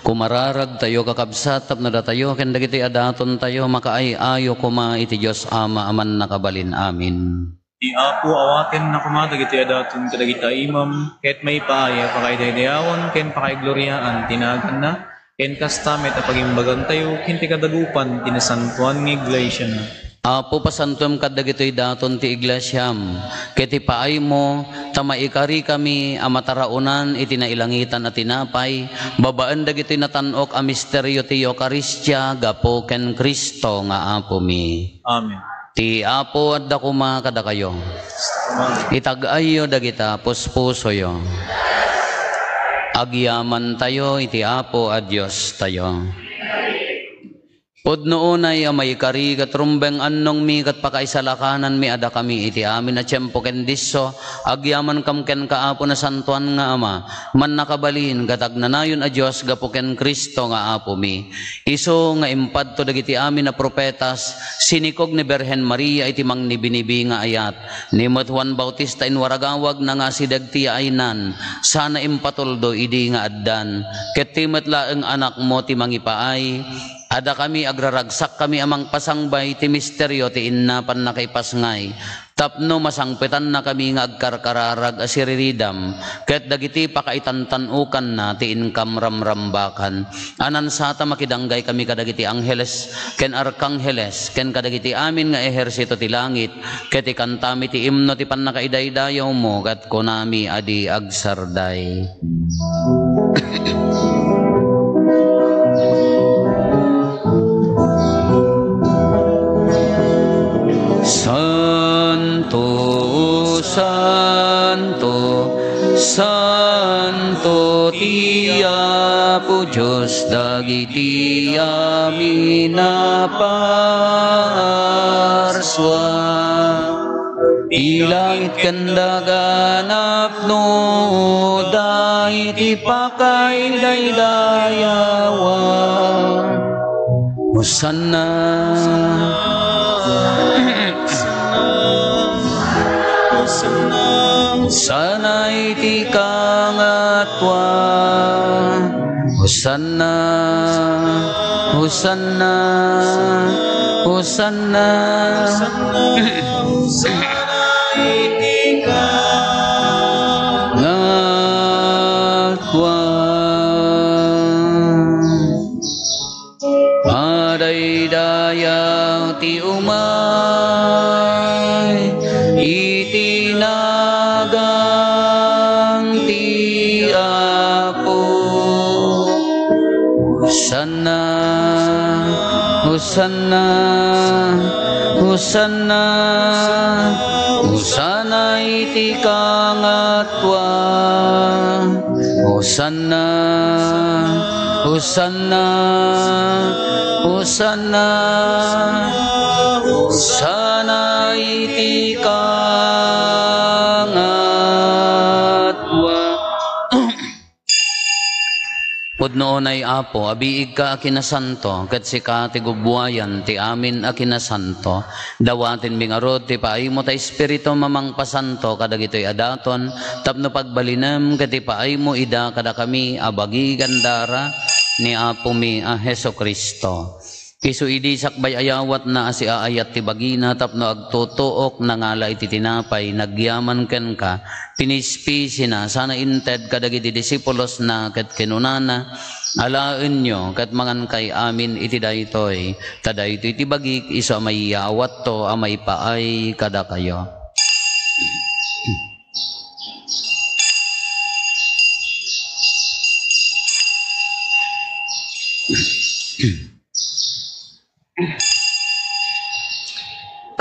Kumararag tayo kakabsat tapno da tayo ken dagiti adaton tayo makaayo kuma iti Dios Ama aman nakabalin amin. Di apo awaten na kumada giti adaton kadagita imam ket may paaya pakaidayawan ken pakaigloryaan tinagan na ken kastamet a pagimbagan tayo ken ti kadagupan tinasantuan ng iglesia na. Apo pasantom kadagitoy daton ti iglesyam ket ipaay mo tamaikari kami a mataraunan iti nailangitan at tinapay babaan dagitoy natanok a misteryo ti Eucharistia gapo ken Kristo nga apo mi. Amen. Ti apo adda kuma kada kayo. Itag-ayo dagita puspusoyo. Agyaman tayo iti apo a Dios tayo. Pudno unay amay kari kat rumbeng annong mi kat pakaisalakanan mi ada kami iti amin na tiyempo ken disso agyaman kam ken kaapo na santuan nga ama man nakabalin kat agnanayon a Dios gapo ken Kristo nga apo mi iso nga impadto dagiti amin na propetas sinikog ni Berhen Maria iti mangnibinibi nga ayat ni Juan Bautista in waragawag na nga si dagti aynan sana impatuldo idi nga addan ket timet laeng anak mo ti mangipaay ada kami agraragsak kami amang pasangbay ti misteryo ti innapan na kay pasngay. Tapno masangpetan na kami nga agkarkararag asiriridam. Ket dagiti pakaitantanukan na ti inkam ramrambakan. Anan sata makidanggay kami kadagiti angheles ken arkangheles ken kadagiti amin nga ehersito ti langit. Ket ikantami ti imno ti pannakaidaydayaw mo kat konami adi agsarday. Santo, Santo, Santo ti Apo Diyos dagiti amin naparswa ti langit ken daganap no dahiti pakaidaydayawon Hosanna Hosanna iti kangatwa Hosanna Hosanna Hosanna Hosanna iti kangatwa Madaydayaw ti umay iti nagang ti Apo Hosanna Hosanna Hosanna Hosanna iti kangatwa Hosanna Hosanna Hosanna Hosanna iti kangatwa Pudnoon ay Apo, abiig ka akinasanto, kat si ka ti gubwayan, ti amin akinasanto. Dawatin bingarod, ti paay mo ta Espiritu mamang pasanto, kadag ito'y adaton, tapno pagbalinam, kat ti paay mo ida, kada kami abagi gandara, ni Apo mi a Heso Kristo. Isu idi sakbay ayawat na asi aayat ti bagina tapno agtutuok na ngala iti tinapay nagyaman ken ka tinispi sina sana inted kadagiti disipulos na ket kinunana alaen nyo ket mangan kay amin iti daytoy tadaytoy iti bagik isu amay yawat to amay paay kada kayo.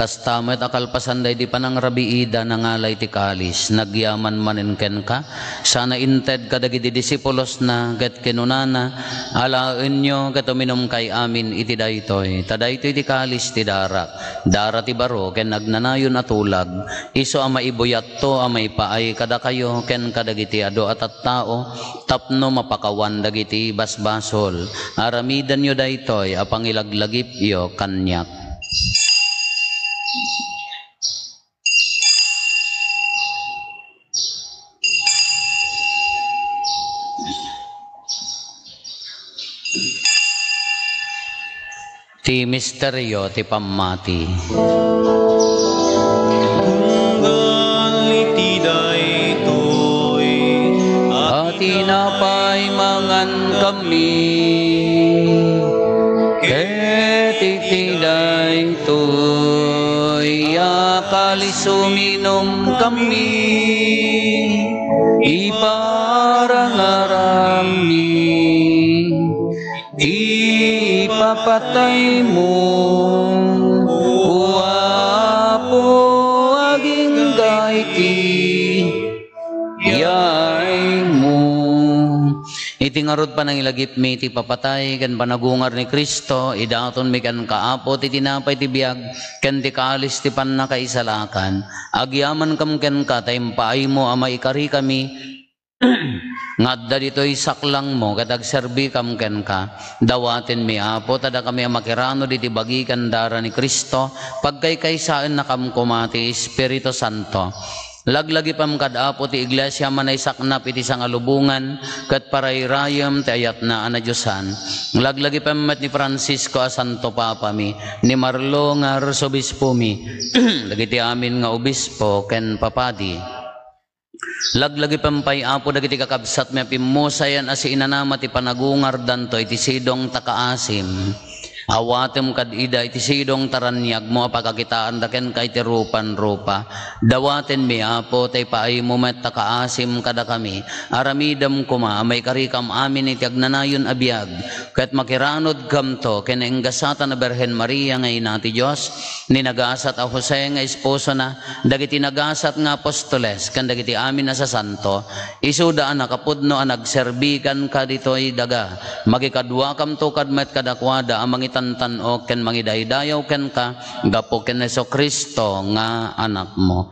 Kastamet akalpasan day di panang rabiida nangalay ti kalis nagyaman manen ken ka sana inted kadagiti disipulos na ket kinunana alaen nyo ket uminom kay amin iti daytoy tadaytoy ti kalis ti dara ti baro ken nagnanayon atulag isu ama ibuyat to amay paay kada kayo ken kadagiti ado at tao tapno mapakawan dagiti basbasol aramidan yo daytoy apang ilaglagip yo kanyak. Ti misteryo ti pammati. Tunggal iti daytoy At tinapay mangan kami ket iti daytoy akalis uminom kami iparangarami ipapatay mo Apo aging gaiti yay mo. Iti ngarod pa nang ilagip mi ti papatay kan panagungar ni Kristo idaton mi kan kaapo ti tinapay ti biag ken ti kalis ti pannakaisalakan agyaman kam ken ka taympaay mo ama ikari kami ngadda dito'y saklang mo katag serbi kam ken ka dawatin mi Apo tada kami makirano diti bagikan dara ni Kristo pagkaykaysaan na kam kumati Espiritu Santo laglagi pam kad Apo ti iglesia manay saknap iti sangalubungan ket parayrayam ti ayat na anadyosan laglagi pam met ni Francisco a Santo Papa mi ni Marlo nga Arsobispo mi dagiti amin nga obispo ken papadi laglagi pampay Apo dagiti kakabsat mi pimusayan asi inanama ti panagungar danto iti sidong takaasim awatem kad ida iti sidong taranyag mo apakakitaan daken kay ti rupan-rupa dawaten mi Apo tay paay mo met takaasim kada kami aramidam kuma may karikam amin iti agnanayon abiyag ket makiranod kamto ken enggasata na Berhen Maria nga ina ti Dios ni nagasat a Jose nga esposo na dagiti nagasat nga apostoles ken dagiti amin na sa santo isudaan nakapudno a nagserbikan ka ditoy daga magikadwa kamto kad met kadakwada amang tan-o ken mangidaydayaw ken ka gapo ken Heso Kristo nga anak mo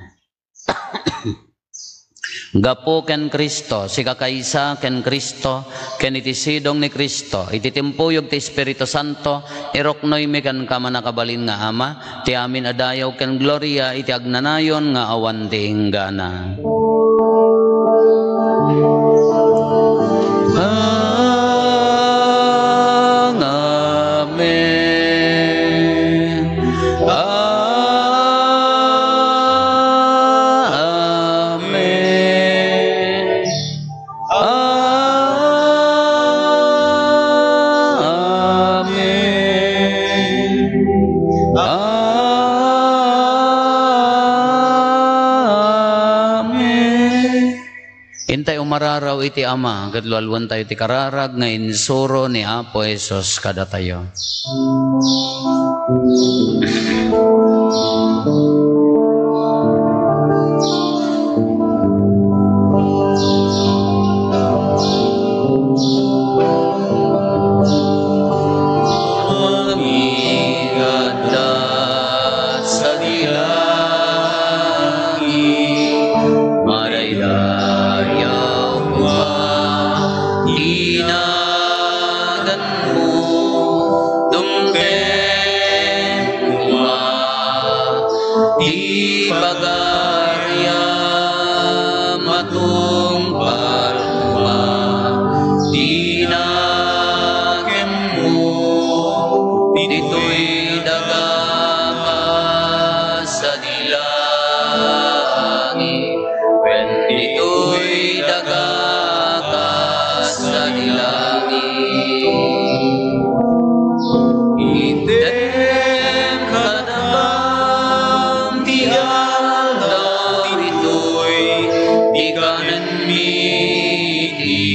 gapo ken Kristo si kakaysa ken Kristo ken iti sidong ni Kristo iti timpuyog ti Espiritu Santo iroknoy mi ken ka manakabalin nga ama ti amin adayaw ken gloria iti agnanayon nga awan ti inggana. Intay umararaw iti ama, kadlualwan tayo ti kararag nga insuro ni Apo Hesus kada tayo. Ina dadan mo dumpen kuma di bagarya matungpal kuma di nakem mo dito'y dagama sa dilangit when dito'y dagaka sa dilangit item kadang tiang daw ito'y di kanan miti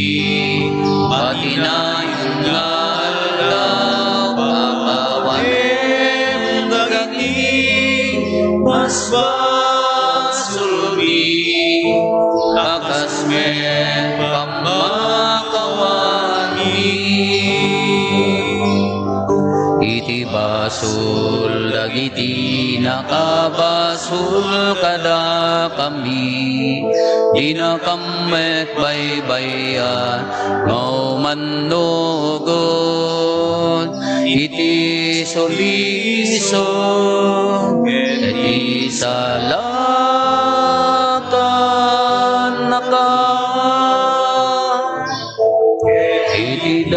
pati na yung ngaldaw papawanem dagiti masbasulbi akasmen pamakawani iti basul dagiti nakabasul kada kami di na kamek baybayan ngau mannugon iti soliso iti salatan naka iti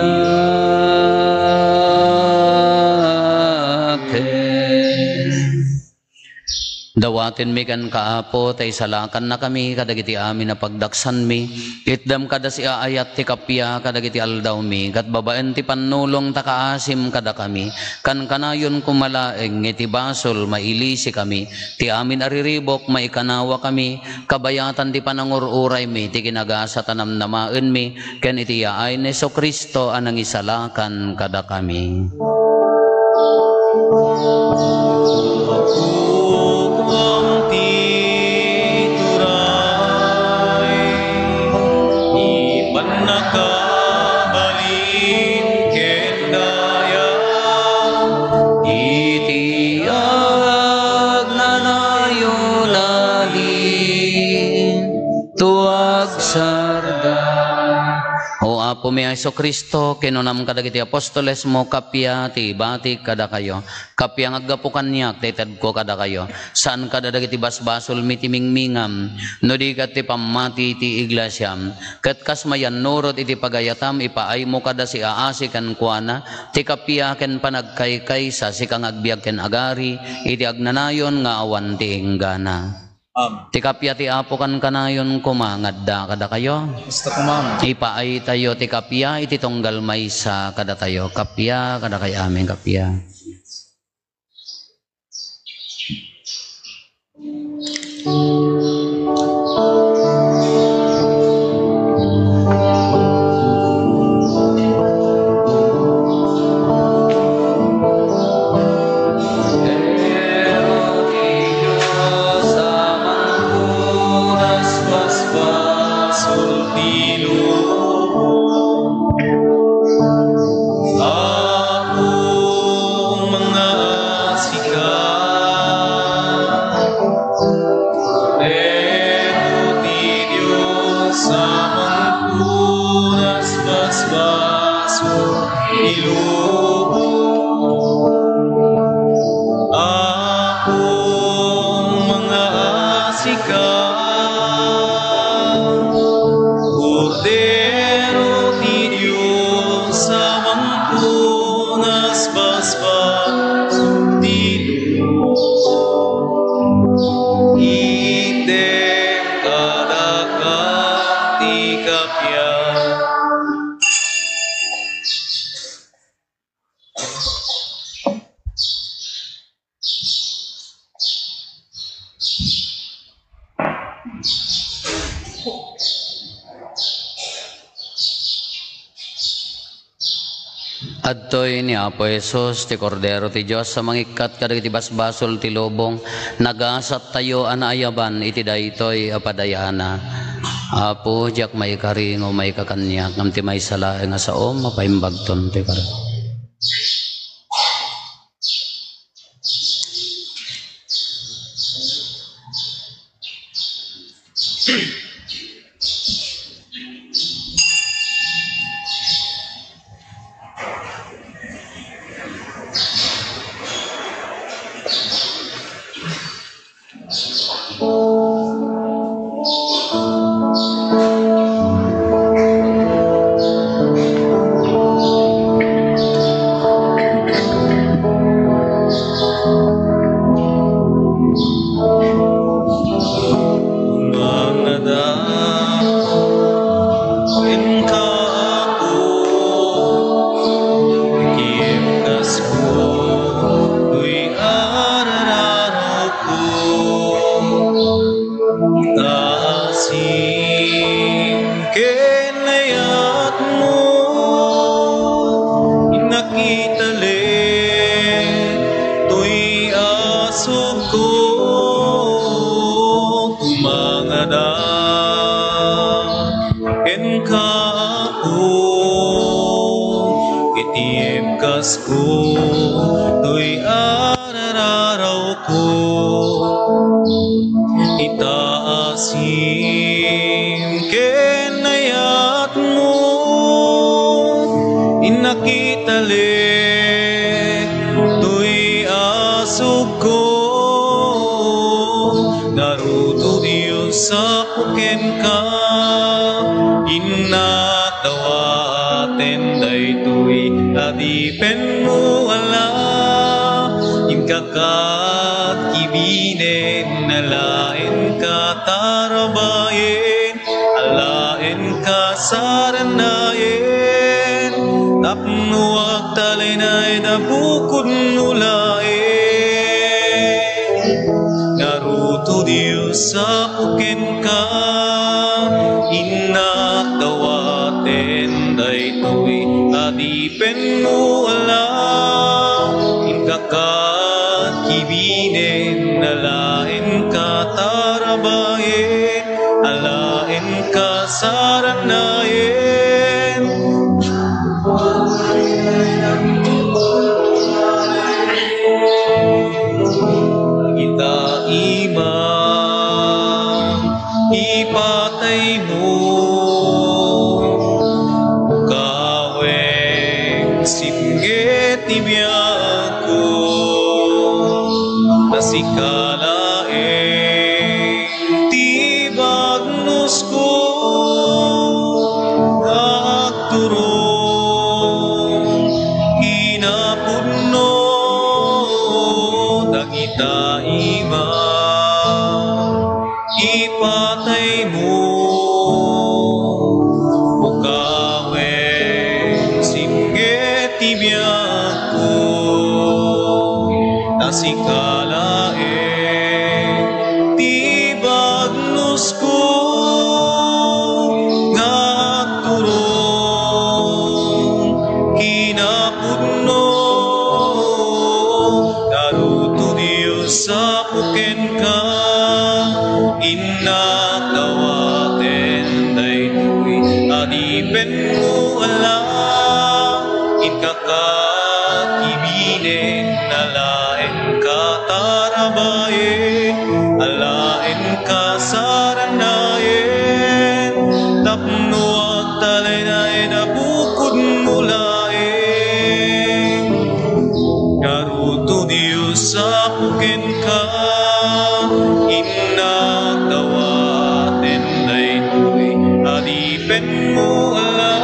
dawatin mi kan kaapo tay salakan na kami kadagiti amin na pagdaksan mi itdam kada si aayat ti kapya kadagiti aldaw mi kat babaen ti pannulong takaasim kada kami kan kanayon kumalaeng iti basol mailisi kami ti amin ariribok maikanawa kami kabayatan ti panangururay mi ti kinagasa tanamnamaen mi ken iti yaay ni Kristo anang isalakan kada kami. Ang tituray, iban nakabalin ket daya, Itiag na nayunahin tuag sarga. O Apo mi Kristo kinunam kadagiti apostoles mo kapya ti bati kada kayo kapya ngaggapu kanyak tited ko kada kayo saan kada dagiti basbasol miti mingmingam no di kat ti pamati ti iglesyam ket kasmayan nurot iti pagayatam ipaay mo kada si aasi kan kuana ti kapya ken panagkaykay sa si kang agbiag ken agari iti agnanayon nga awan ti inggana. Ti kapya ti Apo kan kanayon kumangadda kada kayo. Basta kumam. Ipaay tayo ti kapya iti tunggal maysa kada tayo. Kapya kada kay amin kapya. Adtoy ni Apo Jesus ti Kordero ti Dios sa mangikat kadagiti basbasol ti lobong nagasat tayo anaayaban iti daytoy apadayana. Apo jak may karing o may kakanyak ngam ti may sala nga saom mapaimbagton ti kar. Pasko, to'y araraw ko. Itaasim kenayat mo, inakitali, to'y asog ko. Naruto Diyos sa puken ka, inatawaten daytoy adipen mo ala. Inkakat kibinen nalaen ka tarabayen, alaen ka saranayen. Tapno ag talinay na bukod nulaen. Naruto Diyos sa puken ka, inatawaten daytoy adipen mo ala. Inkakat kibinen nalaen ka tarabayen, alaen ka saranayen. Kita imam ipatay mo, kaweng simge tibiyag ko, nasikalaeng tibagnos ko. Agturong inapudno dagita imam ipatay mo, ukaweng simge tibiyag ko, nasikalaeng tibagnos ko. Ngagturong kinapudno, naruto Diyos sa puken ka, inatawaten daytoy adipen mo ala. Inkakat kibinen nalaen ka tarabayen, alaen ka saranayen. Tapno ag talinay na bukod mulaen. Naruto Diyos sa puken ka, inatawaten daytoy adipen mo ala.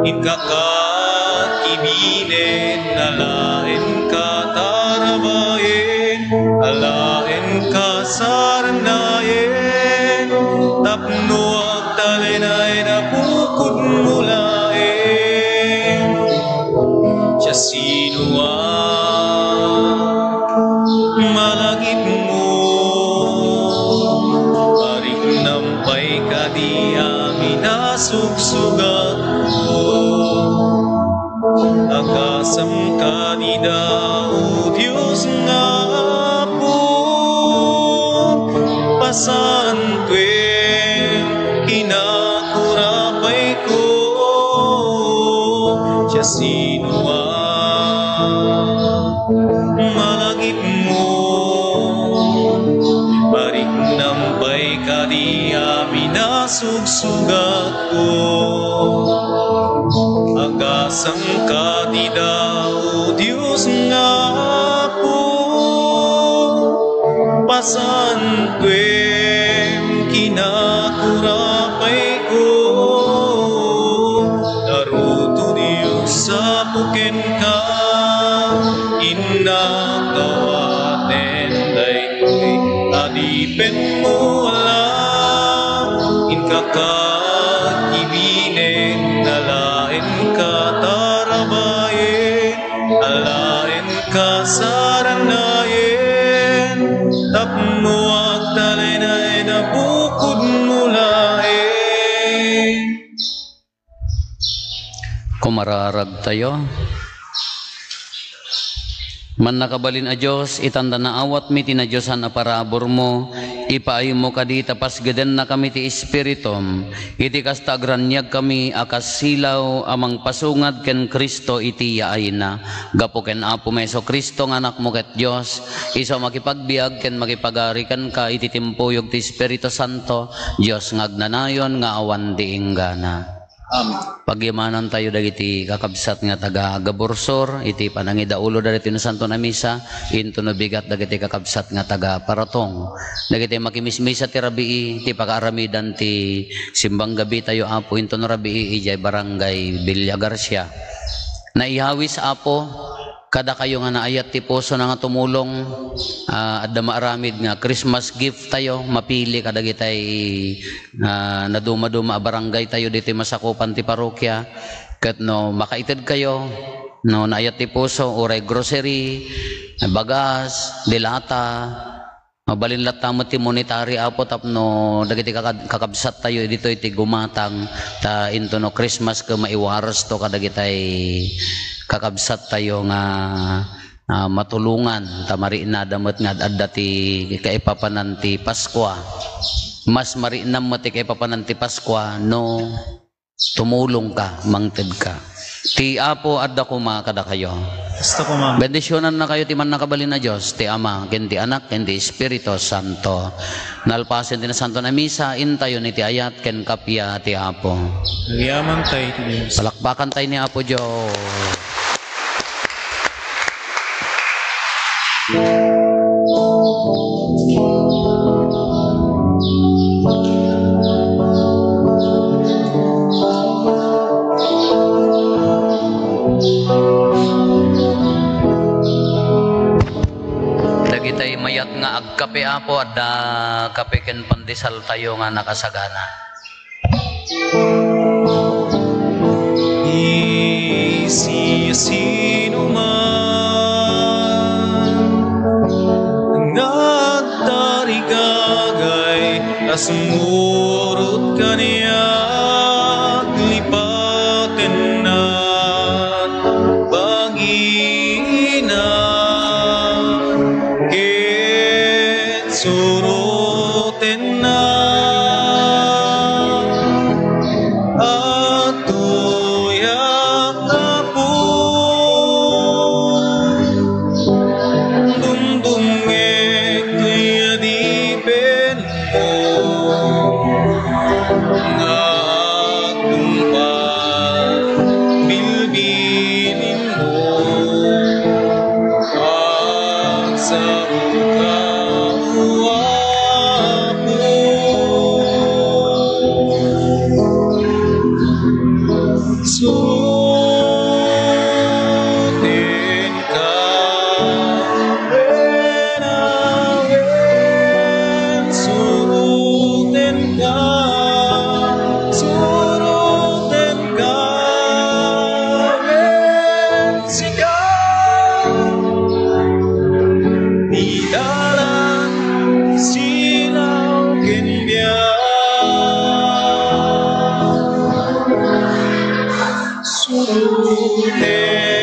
Inkakat kibinen nalaen ka tarabayen, alaen ka saranayen. Tapno ag talinay na bukod mulaen. Siya sino ang malagip mo, paring nampay ka di amin nasugsugat mo. Agasam ka di daw Diyos nga po, pasan tuwing kinakurapay ko. Siya sino ang malagip mo, paring nampay ka di amin nasugsugat ko. Agasam ka di daw Diyos nga po, pasan tuwing kinakurapay ko. Naruto Diyos sa puken ka, inatawaten daytoy adipen mo ala. Inkakat kibinen nalaen ka tarabayen, alaen ka saranayen. Tapno ag talinay na bukod mulaen. Kumararag tayo. Man nakabalin a Diyos, itanda na awat mi tina Diyosan a parabor mo, ipaay mo kadi tapas gaden na kami ti Espiritum, iti kasta agranyag kami akas silaw amang pasungad ken Kristo iti yaay na, gapo ken Apo Meso Kristo nga anak mo ket Dios, iso makipagbiag ken makipagarikan ka iti timpuyog ti Espiritu Santo, Dios ngagnanayon nga awan diinggana. Pagyamanan tayo dagiti kakabsat nga taga Gaborsor, iti panangidaulo dagiti no santo na misa, into no bigat dagiti kakabsat nga taga Paratong, dagiti makimismisa ti rabii, ti pakaaramidan ti simbang gabi tayo Apo, into no rabii ijay barangay Villa Garcia. Naihawis Apo, kada kayo nga naayat ti puso na nga tumulong, adda maaramid nga Christmas gift tayo, mapili kadagitay na duma-duma barangay tayo dito masakupan ti parokya, ket no makaited kayo, no naayat ti puso, uray grocery, bagas, dilata, mabalinlat tamo ti monetary Apo, tapno dagiti kakabsat tayo dito iti gumatang ta into no Christmas ka maiwaras to kadagitay kakabsat tayo nga matulungan tamari na damot nga adda ti kaipapanan ti Paskwa, mas marinam mo ti kaipapanan ti Paskwa no tumulong ka, mangted ka. Ti Apo adda kuma kada kayo. Basta ko ma'am. Bendisyonan na kayo ti man nakabalin na Dios, ti Ama, ken ti Anak, ken ti Espiritu Santo. Nalpasen ti na santo na misa, intayo ni ti ayat ken kapya ti Apo. Yaman tayo ti Diyos. Palakpakan tayo ni Apo Diyos. Dagitay mayat nga agkape Apo, adda kape ken pandesal tayo nga nakasagana. Sino man nagtarigagay, asumurot ka niya, lipaten na bagina, ket suroten na Suruten